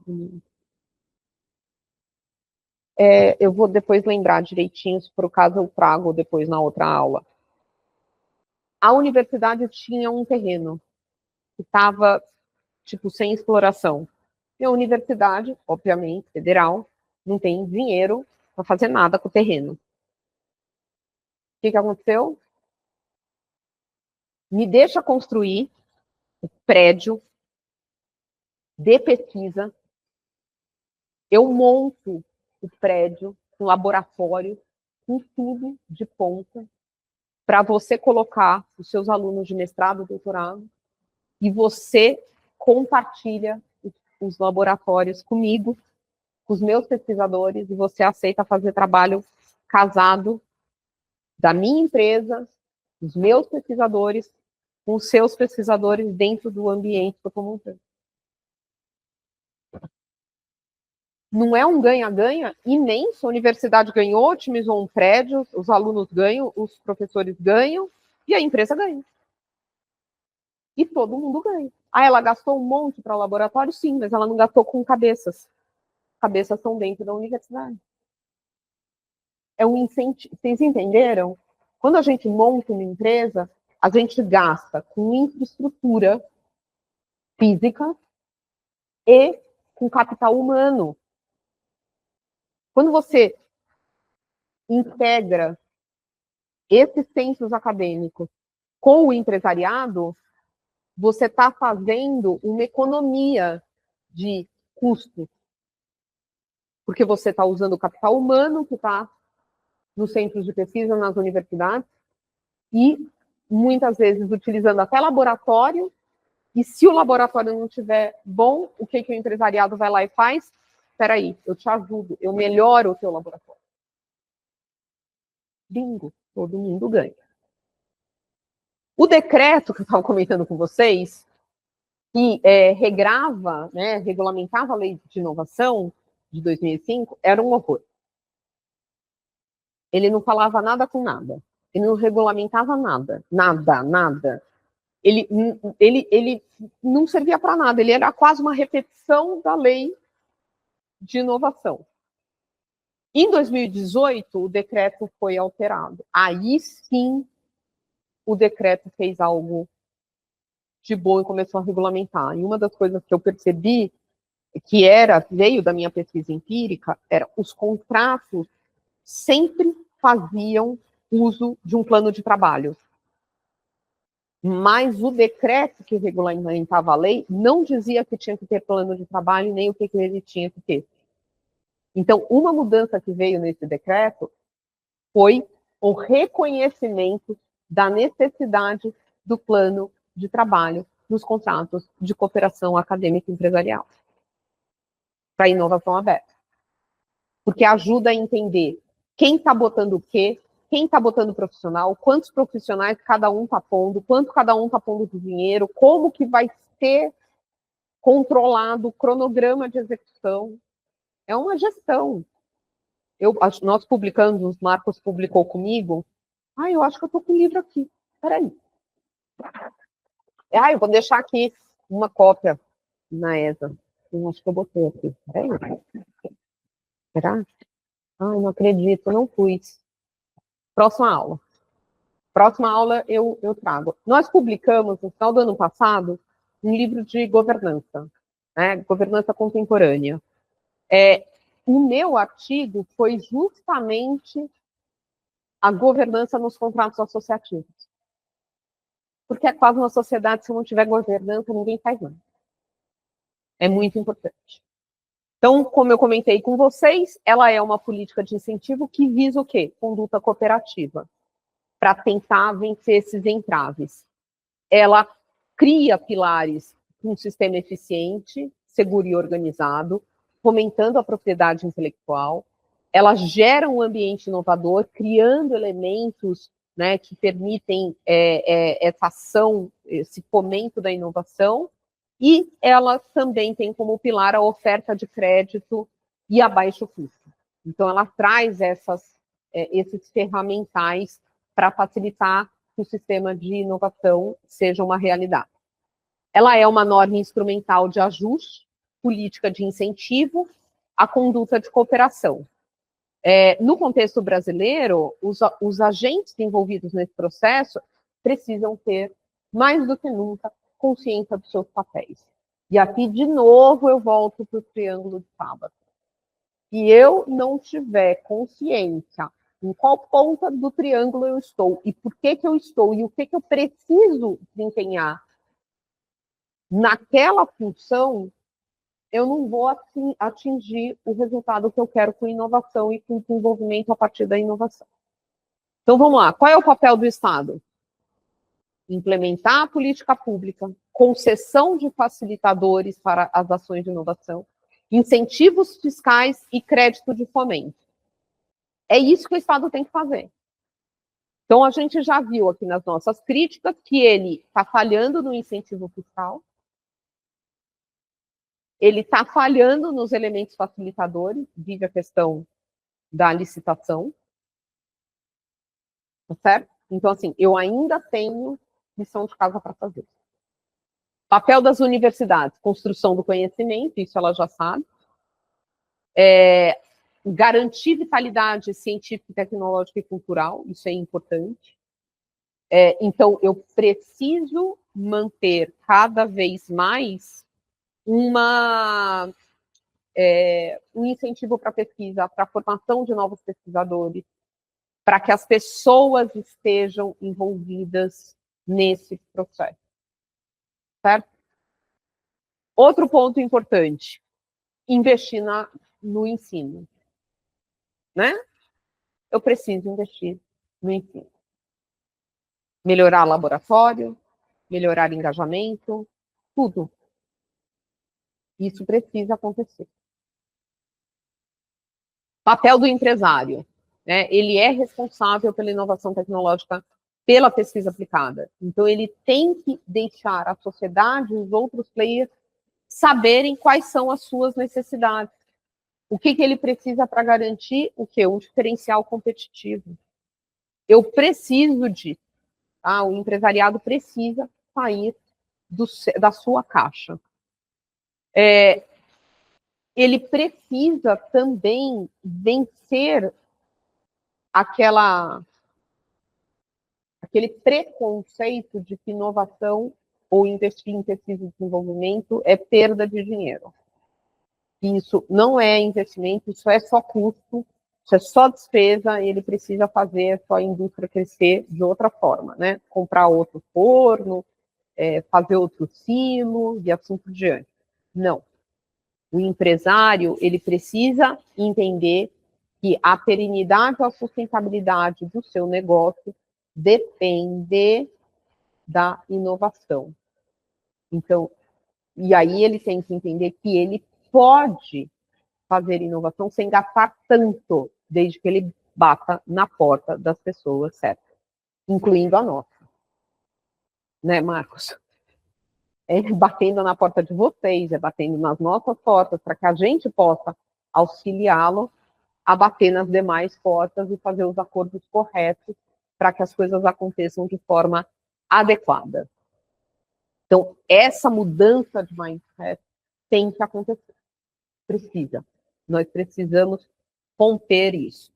Eu vou depois lembrar direitinho, se por acaso eu trago depois na outra aula. A universidade tinha um terreno que estava, tipo, sem exploração. E a universidade, obviamente, federal, não tem dinheiro para fazer nada com o terreno. O que aconteceu? Me deixa construir o prédio de pesquisa, eu monto o prédio com laboratório, com tudo de ponta, para você colocar os seus alunos de mestrado, doutorado, e você compartilha os laboratórios comigo, com os meus pesquisadores, e você aceita fazer trabalho casado da minha empresa, dos meus pesquisadores, com os seus pesquisadores dentro do ambiente que eu estou montando. Não é um ganha-ganha imenso, a universidade ganhou, otimizou um prédio, os alunos ganham, os professores ganham, e a empresa ganha. E todo mundo ganha. Ah, ela gastou um monte para o laboratório? Sim, mas ela não gastou com cabeças. Cabeças são dentro da universidade. É um incentivo. Vocês entenderam? Quando a gente monta uma empresa, a gente gasta com infraestrutura física e com capital humano. Quando você integra esses centros acadêmicos com o empresariado, você está fazendo uma economia de custo, porque você está usando o capital humano que está nos centros de pesquisa, nas universidades, e muitas vezes utilizando até laboratório, e se o laboratório não estiver bom, o que o empresariado vai lá e faz? Espera aí, eu te ajudo, eu melhoro o teu laboratório. Bingo, todo mundo ganha. O decreto que eu estava comentando com vocês, que regrava, né, regulamentava a lei de inovação de 2005, era um horror. Ele não falava nada com nada. Ele não regulamentava nada. Nada. Ele não servia para nada. Ele era quase uma repetição da lei de inovação. Em 2018, o decreto foi alterado. Aí sim, o decreto fez algo de bom e começou a regulamentar. E uma das coisas que eu percebi, que veio da minha pesquisa empírica, era os contratos sempre faziam uso de um plano de trabalho. Mas o decreto que regulamentava a lei não dizia que tinha que ter plano de trabalho, nem o que ele tinha que ter. Então, uma mudança que veio nesse decreto foi o reconhecimento da necessidade do plano de trabalho nos contratos de cooperação acadêmica e empresarial para inovação aberta. Porque ajuda a entender quem está botando o quê, quem está botando profissional, quantos profissionais cada um está pondo, quanto cada um está pondo de dinheiro, como que vai ser controlado o cronograma de execução. É uma gestão. Nós publicamos, o Marcos publicou comigo. Eu acho que eu estou com o livro aqui. Peraí. Eu vou deixar aqui uma cópia na ESA. Eu acho que eu botei aqui. Peraí. Será? Não acredito, não pus. Próxima aula. Próxima aula eu trago. Nós publicamos, no final do ano passado, um livro de governança, né? Governança contemporânea. O meu artigo foi justamente a governança nos contratos associativos. Porque é quase uma sociedade, se não tiver governança, ninguém faz nada. É muito importante. Então, como eu comentei com vocês, ela é uma política de incentivo que visa o quê? Conduta cooperativa, para tentar vencer esses entraves. Ela cria pilares para um sistema eficiente, seguro e organizado, fomentando a propriedade intelectual. Ela gera um ambiente inovador, criando elementos, né, que permitem essa ação, esse fomento da inovação, e ela também tem como pilar a oferta de crédito e a baixo custo. Então, ela traz esses ferramentais para facilitar que o sistema de inovação seja uma realidade. Ela é uma norma instrumental de ajuste, política de incentivo à conduta de cooperação. No contexto brasileiro, os agentes envolvidos nesse processo precisam ter, mais do que nunca, consciência dos seus papéis. E aqui, de novo, eu volto para o triângulo de sábado. Se eu não tiver consciência em qual ponta do triângulo eu estou, e por que eu estou, e o que eu preciso desempenhar naquela função, eu não vou atingir o resultado que eu quero com inovação e com desenvolvimento a partir da inovação. Então, vamos lá. Qual é o papel do Estado? Implementar a política pública, concessão de facilitadores para as ações de inovação, incentivos fiscais e crédito de fomento. É isso que o Estado tem que fazer. Então, a gente já viu aqui nas nossas críticas que ele está falhando no incentivo fiscal, ele está falhando nos elementos facilitadores, vive a questão da licitação, tá certo? Então, assim, eu ainda tenho lição de casa para fazer. Papel das universidades, construção do conhecimento, isso ela já sabe. Garantir vitalidade científica, tecnológica e cultural, isso é importante. Então, eu preciso manter cada vez mais um incentivo para pesquisa, para a formação de novos pesquisadores, para que as pessoas estejam envolvidas nesse processo. Certo? Outro ponto importante, investir no ensino. Né? Eu preciso investir no ensino. Melhorar laboratório, melhorar engajamento, tudo. Isso precisa acontecer. Papel do empresário. Né? Ele é responsável pela inovação tecnológica, pela pesquisa aplicada. Então, ele tem que deixar a sociedade e os outros players saberem quais são as suas necessidades. O que ele precisa para garantir o quê? Um diferencial competitivo. Eu preciso disso. Tá? O empresariado precisa sair da sua caixa. Ele precisa também vencer aquele preconceito de que inovação ou investir em pesquisa e desenvolvimento é perda de dinheiro. Isso não é investimento, isso é só custo, isso é só despesa, ele precisa fazer só a indústria crescer de outra forma, né? Comprar outro forno, fazer outro silo e assim por diante. Não. O empresário, ele precisa entender que a perenidade ou a sustentabilidade do seu negócio depende da inovação. Então, e aí ele tem que entender que ele pode fazer inovação sem gastar tanto, desde que ele bata na porta das pessoas certas, incluindo a nossa. Né, Marcos? Batendo na porta de vocês, batendo nas nossas portas, para que a gente possa auxiliá-lo a bater nas demais portas e fazer os acordos corretos para que as coisas aconteçam de forma adequada. Então, essa mudança de mindset tem que acontecer. Precisa. Nós precisamos romper isso.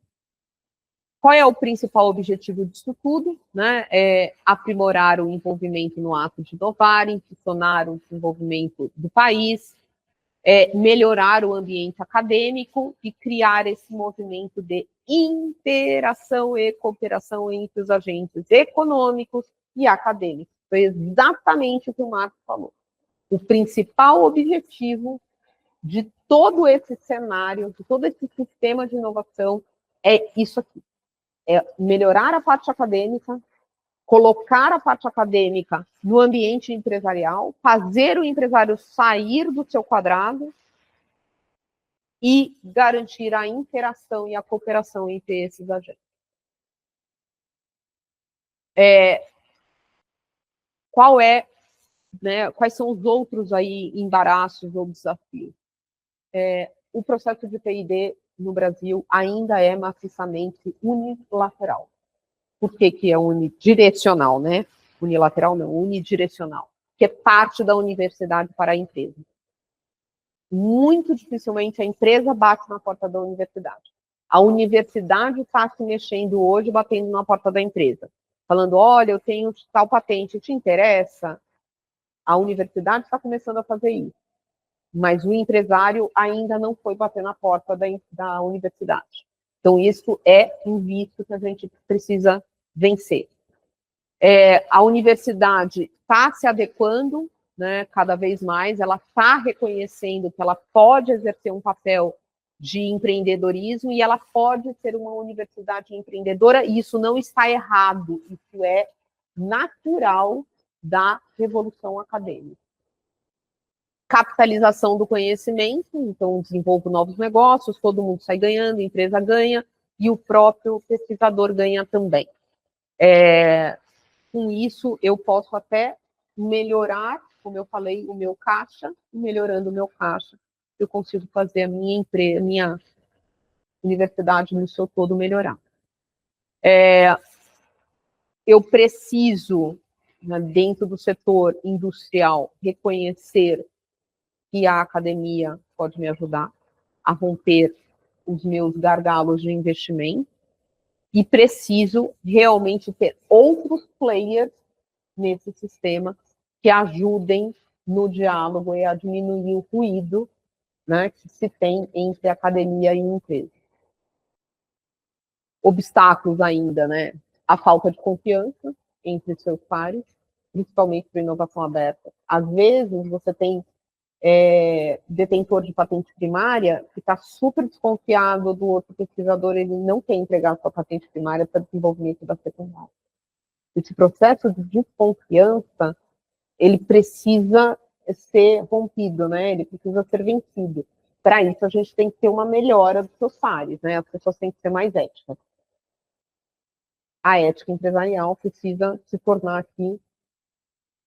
Qual é o principal objetivo disso tudo? Né? É aprimorar o envolvimento no ato de inovar, impulsionar o desenvolvimento do país, melhorar o ambiente acadêmico e criar esse movimento de interação e cooperação entre os agentes econômicos e acadêmicos. Foi exatamente o que o Marcos falou. O principal objetivo de todo esse cenário, de todo esse sistema de inovação, é isso aqui. É melhorar a parte acadêmica, colocar a parte acadêmica no ambiente empresarial, fazer o empresário sair do seu quadrado e garantir a interação e a cooperação entre esses agentes. Quais são os outros aí embaraços ou desafios? O processo de P&D no Brasil ainda é maciçamente unilateral. Por que é unidirecional, né? Unilateral não, unidirecional, que é parte da universidade para a empresa. Muito dificilmente a empresa bate na porta da universidade. A universidade está se mexendo hoje, batendo na porta da empresa, falando, olha, eu tenho tal patente, te interessa? A universidade está começando a fazer isso. Mas o empresário ainda não foi bater na porta da universidade. Então, isso é um vício que a gente precisa vencer. A universidade está se adequando, né, cada vez mais, ela está reconhecendo que ela pode exercer um papel de empreendedorismo e ela pode ser uma universidade empreendedora, e isso não está errado, isso é natural da revolução acadêmica. Capitalização do conhecimento, então desenvolvo novos negócios, todo mundo sai ganhando, a empresa ganha, e o próprio pesquisador ganha também. Com isso, eu posso até melhorar, como eu falei, o meu caixa, melhorando o meu caixa, eu consigo fazer a minha universidade no seu todo melhorar. Eu preciso né, dentro do setor industrial, reconhecer que a academia pode me ajudar a romper os meus gargalos de investimento e preciso realmente ter outros players nesse sistema que ajudem no diálogo e a diminuir o ruído, né, que se tem entre academia e empresa. Obstáculos ainda, né? A falta de confiança entre seus pares, principalmente para inovação aberta. Às vezes você tem detentor de patente primária que está super desconfiado do outro pesquisador, ele não quer entregar sua patente primária para desenvolvimento da secundária. Esse processo de desconfiança, ele precisa ser rompido, né? Ele precisa ser vencido. Para isso, a gente tem que ter uma melhora dos seus pares, né? As pessoas têm que ser mais éticas. A ética empresarial precisa se tornar aqui,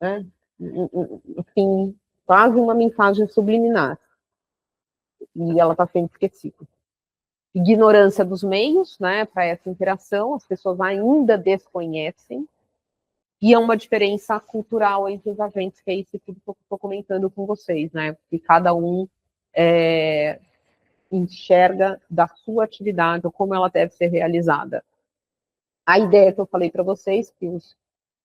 né, enfim, quase uma mensagem subliminar. E ela está sendo esquecida. Ignorância dos meios, né, para essa interação, as pessoas ainda desconhecem, e é uma diferença cultural entre os agentes, que é isso que eu estou comentando com vocês, né, que cada um enxerga da sua atividade, ou como ela deve ser realizada. A ideia que eu falei para vocês, que os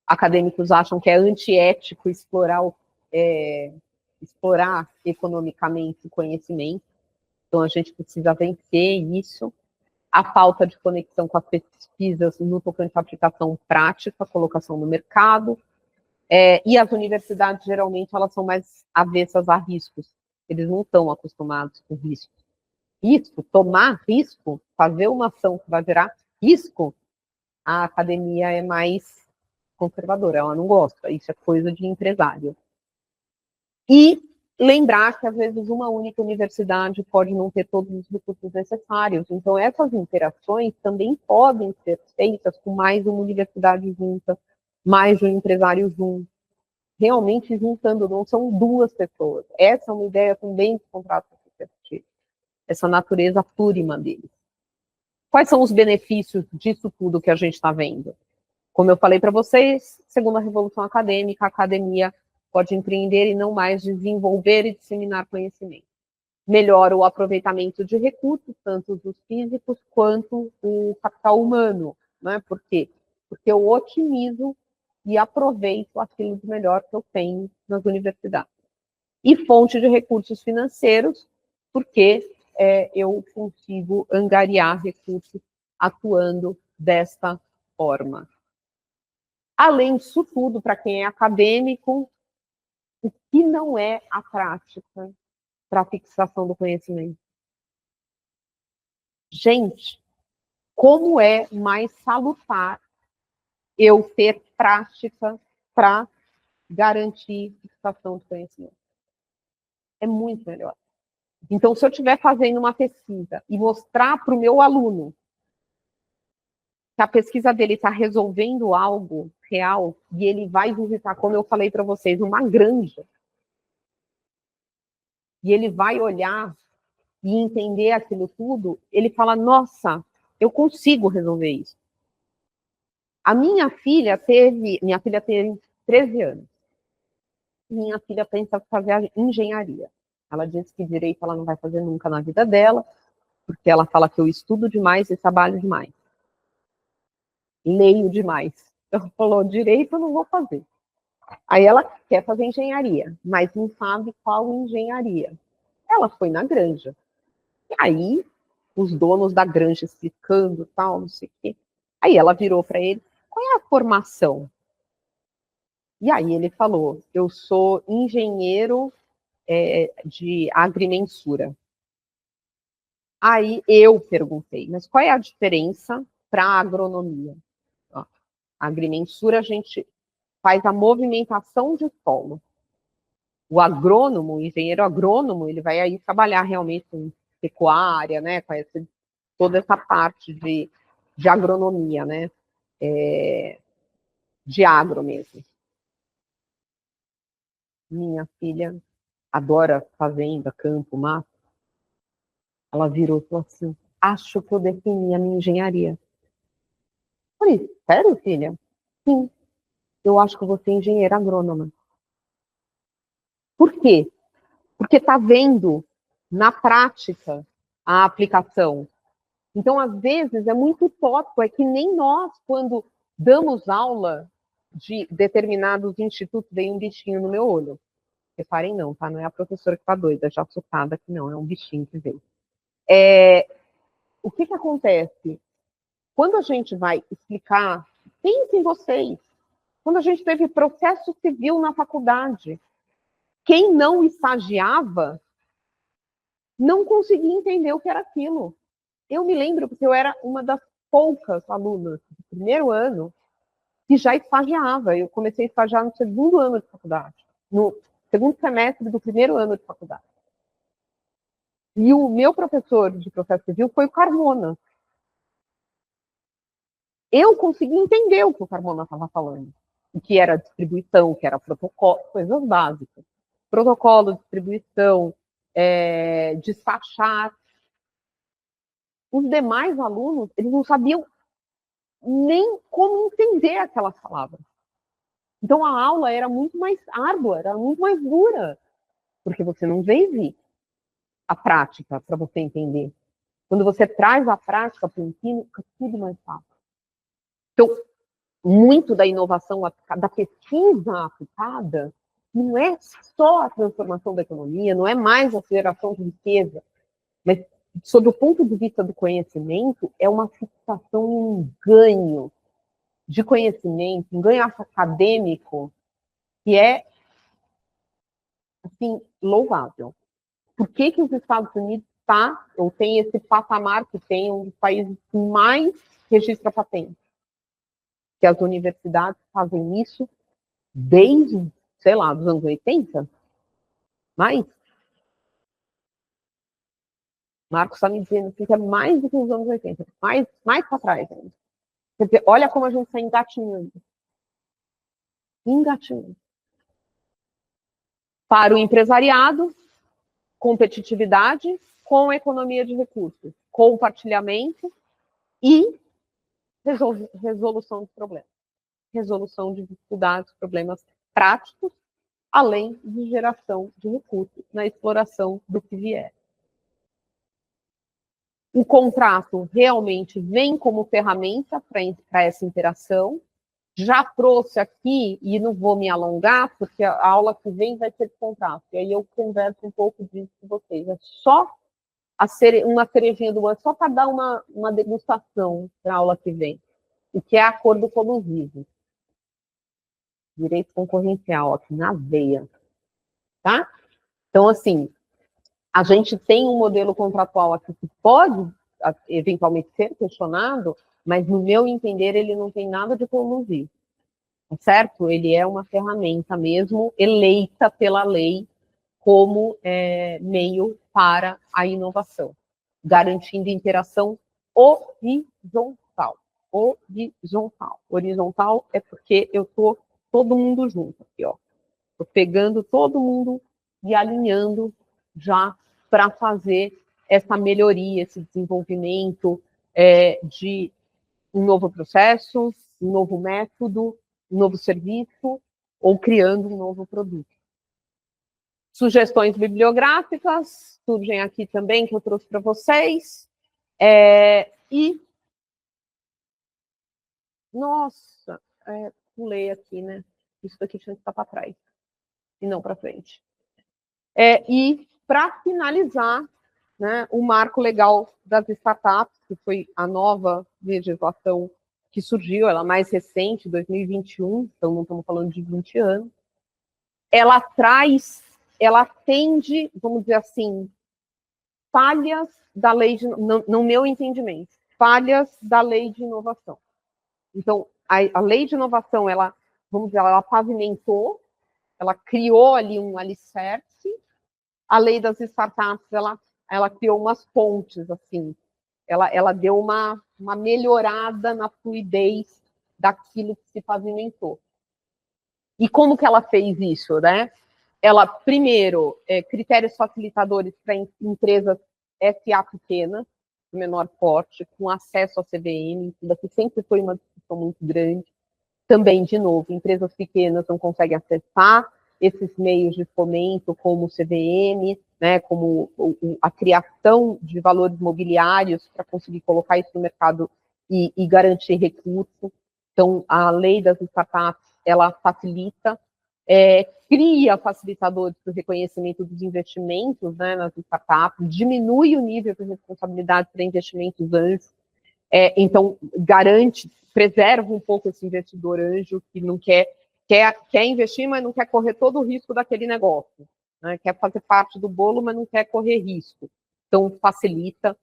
acadêmicos acham que é antiético explorar economicamente o conhecimento, então a gente precisa vencer isso. A falta de conexão com as pesquisas no tocante à aplicação prática, colocação no mercado, e as universidades, geralmente, elas são mais avessas a riscos, eles não estão acostumados com riscos. Risco, tomar risco, fazer uma ação que vai gerar risco, a academia é mais conservadora, ela não gosta, isso é coisa de empresário. E lembrar que, às vezes, uma única universidade pode não ter todos os recursos necessários, então essas interações também podem ser feitas com mais de uma universidade junta, mais de um empresário junto, realmente juntando, não são duas pessoas. Essa é uma ideia também dos contratos associativos, essa natureza plurima deles. Quais são os benefícios disso tudo que a gente está vendo? Como eu falei para vocês, segundo a Revolução Acadêmica, a academia pode empreender e não mais desenvolver e disseminar conhecimento. Melhora o aproveitamento de recursos, tanto dos físicos quanto o capital humano. Né? Por quê? Porque eu otimizo e aproveito aquilo de melhor que eu tenho nas universidades. E fonte de recursos financeiros, porque eu consigo angariar recursos atuando desta forma. Além disso tudo, para quem é acadêmico, o que não é a prática para a fixação do conhecimento? Gente, como é mais salutar eu ter prática para garantir fixação do conhecimento? É muito melhor. Então, se eu estiver fazendo uma pesquisa e mostrar para o meu aluno que a pesquisa dele está resolvendo algo real, e ele vai visitar, como eu falei para vocês, uma granja, e ele vai olhar e entender aquilo tudo, ele fala, nossa, eu consigo resolver isso. A minha filha tem 13 anos. Minha filha pensa em fazer engenharia. Ela disse que direito ela não vai fazer nunca na vida dela, porque ela fala que eu estudo demais e trabalho demais. Leio demais. Então, falou, direito eu não vou fazer. Aí ela quer fazer engenharia, mas não sabe qual engenharia. Ela foi na granja. E aí, os donos da granja explicando, tal, não sei o quê. Aí ela virou para ele, qual é a formação? E aí ele falou, eu sou engenheiro de agrimensura. Aí eu perguntei, mas qual é a diferença para a agronomia? Ó, a agrimensura, a gente faz a movimentação de solo. O agrônomo, o engenheiro agrônomo, ele vai aí trabalhar realmente com pecuária, né, com toda essa parte de agronomia, né, de agro mesmo. Minha filha adora fazenda, campo, mato. Ela virou e falou assim, acho que eu defini a minha engenharia. Eu falei, sério, filha? Sim. eu acho que eu vou ser engenheira agrônoma. Por quê? Porque está vendo na prática a aplicação. Então, às vezes, é muito utópico, é que nem nós, quando damos aula de determinados institutos, vem um bichinho no meu olho. Reparem não, tá? Não é a professora que está doida, já assustada que não, é um bichinho que veio. O que acontece? Quando a gente vai explicar, pensem vocês, quando a gente teve processo civil na faculdade, quem não estagiava não conseguia entender o que era aquilo. Eu me lembro porque eu era uma das poucas alunas do primeiro ano que já estagiava. Eu comecei a estagiar no segundo ano de faculdade, no segundo semestre do primeiro ano de faculdade. E o meu professor de processo civil foi o Carmona. Eu consegui entender o que o Carmona estava falando. O que era distribuição, o que era protocolo, coisas básicas. Protocolo, distribuição, despachar. Os demais alunos, eles não sabiam nem como entender aquelas palavras. Então, a aula era muito mais árdua, era muito mais dura, porque você não vive a prática para você entender. Quando você traz a prática para o ensino, fica tudo mais fácil. Então, muito da inovação, da pesquisa aplicada, não é só a transformação da economia, não é mais a geração de riqueza, mas, sob o ponto de vista do conhecimento, é uma fixação em um ganho de conhecimento, um ganho acadêmico, que é, assim, louvável. Por que os Estados Unidos ou tem esse patamar que tem, um dos países que mais registra patente? Que as universidades fazem isso desde, sei lá, dos anos 80? Mais? Marcos está me dizendo que é mais do que os anos 80, mais para trás ainda. Quer dizer, olha como a gente está engatinhando. Engatinhando. Para o empresariado, competitividade com economia de recursos, compartilhamento e resolução de problemas. Resolução de dificuldades, problemas práticos, além de geração de recursos na exploração do que vier. O contrato realmente vem como ferramenta para essa interação. Já trouxe aqui, e não vou me alongar, porque a aula que vem vai ser de contrato, e aí eu converso um pouco disso com vocês. É só uma cerejinha do ano, só para dar uma degustação para a aula que vem, o que é acordo colusivo. Direito concorrencial, aqui na veia. Tá? Então, assim, a gente tem um modelo contratual aqui que pode, eventualmente, ser questionado, mas, no meu entender, ele não tem nada de colusivo. Certo? Ele é uma ferramenta mesmo eleita pela lei como meio para a inovação, garantindo interação horizontal. Horizontal. Horizontal é porque eu estou todo mundo junto aqui, ó. Estou pegando todo mundo e alinhando já para fazer essa melhoria, esse desenvolvimento de um novo processo, um novo método, um novo serviço, ou criando um novo produto. Sugestões bibliográficas surgem aqui também, que eu trouxe para vocês. Nossa, pulei aqui, né? Isso daqui tinha que estar para trás, e não para frente. E, para finalizar, né, o marco legal das startups, que foi a nova legislação que surgiu, ela é mais recente, 2021, então não estamos falando de 20 anos, ela atende, vamos dizer assim, falhas da lei, no meu entendimento, falhas da lei de inovação. Então, a lei de inovação, vamos dizer, ela pavimentou, ela criou ali um alicerce, a lei das startups, ela criou umas pontes, assim, ela deu uma melhorada na fluidez daquilo que se pavimentou. E como que ela fez isso, né? Ela, primeiro, critérios facilitadores para empresas SA pequenas, de menor porte, com acesso à CVM, isso daqui sempre foi uma discussão muito grande. Também, de novo, empresas pequenas não conseguem acessar esses meios de fomento, como o CVM, né, como a criação de valores mobiliários para conseguir colocar isso no mercado e garantir recurso. Então, a lei das startups, ela facilita, cria facilitadores para o reconhecimento dos investimentos, né, nas startups, diminui o nível de responsabilidade para investimentos anjos, então garante, preserva um pouco esse investidor anjo que não quer investir, mas não quer correr todo o risco daquele negócio, né, quer fazer parte do bolo, mas não quer correr risco. Então, facilita,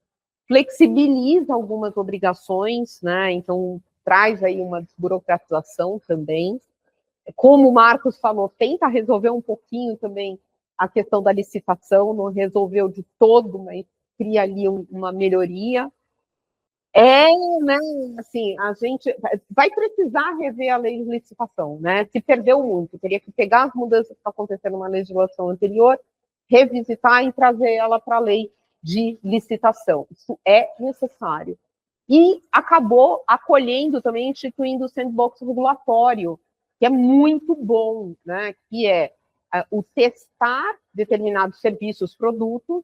flexibiliza algumas obrigações, né, então traz aí uma desburocratização também. Como o Marcos falou, tenta resolver um pouquinho também a questão da licitação, não resolveu de todo, mas cria ali uma melhoria. Né, assim, a gente vai precisar rever a lei de licitação, né? Se perdeu muito, teria que pegar as mudanças que estão acontecendo na legislação anterior, revisitar e trazer ela para a lei de licitação. Isso é necessário. E acabou acolhendo também, instituindo o sandbox regulatório, que é muito bom, né? Que é o testar determinados serviços, produtos,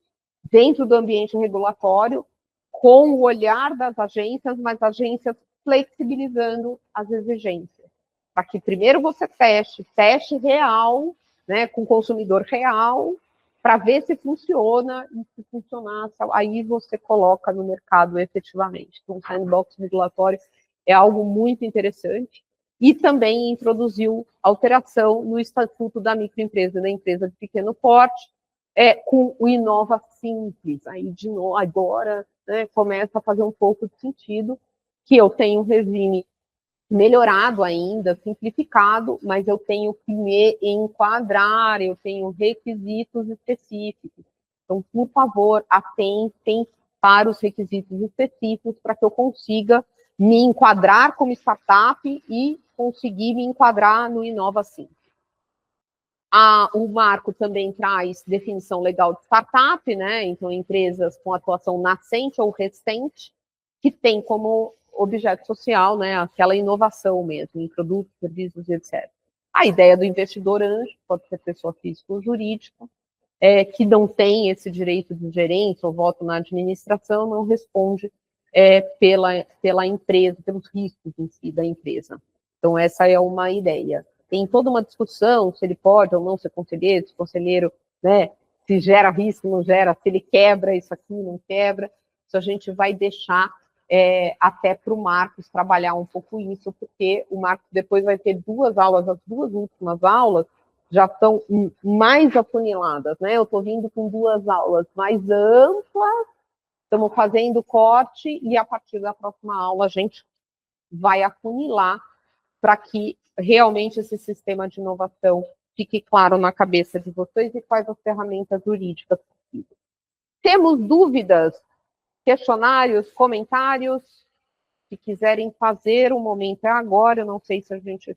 dentro do ambiente regulatório, com o olhar das agências, mas agências flexibilizando as exigências. Para que primeiro você teste real, né, com o consumidor real, para ver se funciona, e se funcionar, aí você coloca no mercado efetivamente. Então, o sandbox regulatório é algo muito interessante. E também introduziu alteração no Estatuto da Microempresa e da Empresa de Pequeno Porte, com o Inova Simples. Aí, de novo, agora, né, começa a fazer um pouco de sentido, que eu tenho um regime melhorado ainda, simplificado, mas eu tenho que me enquadrar, eu tenho requisitos específicos. Então, por favor, atentem para os requisitos específicos para que eu consiga me enquadrar como startup e conseguir me enquadrar no Inova Simples. O marco também traz definição legal de startup, né? Então, empresas com atuação nascente ou recente, que tem como objeto social, né, aquela inovação mesmo, em produtos, serviços, etc. A ideia do investidor anjo, pode ser pessoa física ou jurídica, que não tem esse direito de gerência ou voto na administração, não responde pela empresa, pelos riscos em si da empresa. Então, essa é uma ideia. Tem toda uma discussão se ele pode ou não ser conselheiro, se o conselheiro, né, se gera risco, não gera, se ele quebra isso aqui, não quebra. Isso a gente vai deixar até para o Marcos trabalhar um pouco isso, porque o Marcos depois vai ter 2 aulas, as 2 últimas aulas já estão mais afuniladas, né? Eu estou vindo com 2 aulas mais amplas, estamos fazendo corte, e a partir da próxima aula a gente vai afunilar para que realmente esse sistema de inovação fique claro na cabeça de vocês e quais as ferramentas jurídicas possíveis. Temos dúvidas, questionários, comentários? Se quiserem fazer, o momento é agora. Eu não sei se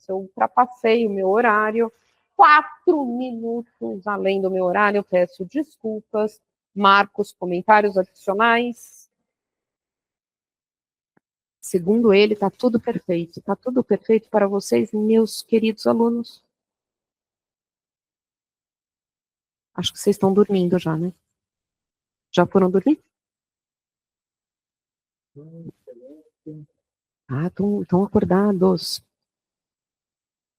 eu ultrapassei o meu horário. 4 minutos além do meu horário, eu peço desculpas. Marcos, comentários adicionais? Segundo ele, está tudo perfeito. Está tudo perfeito para vocês, meus queridos alunos? Acho que vocês estão dormindo já, né? Já foram dormir? Estão acordados.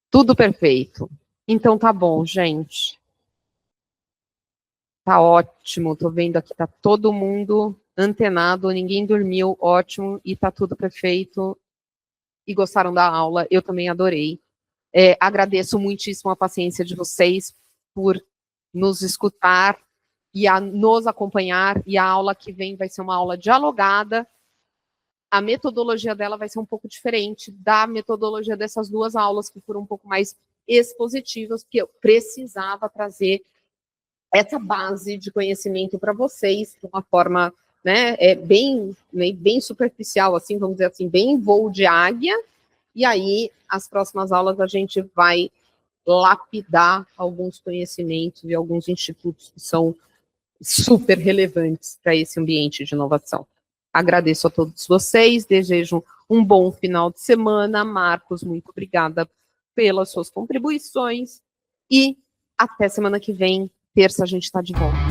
Tudo perfeito. Então tá bom, gente. Tá ótimo. Tô vendo aqui, tá todo mundo antenado, ninguém dormiu, ótimo, e tá tudo perfeito. E gostaram da aula, eu também adorei. Agradeço muitíssimo a paciência de vocês por nos escutar e nos acompanhar, e a aula que vem vai ser uma aula dialogada. A metodologia dela vai ser um pouco diferente da metodologia dessas 2 aulas, que foram um pouco mais expositivas, porque eu precisava trazer essa base de conhecimento para vocês, de uma forma, né, bem superficial, assim, vamos dizer assim, bem voo de águia, e aí, as próximas aulas, a gente vai lapidar alguns conhecimentos e alguns institutos que são super relevantes para esse ambiente de inovação. Agradeço a todos vocês, desejo Um bom final de semana. Marcos, muito obrigada pelas suas contribuições. E até semana que vem, terça, a gente está de volta.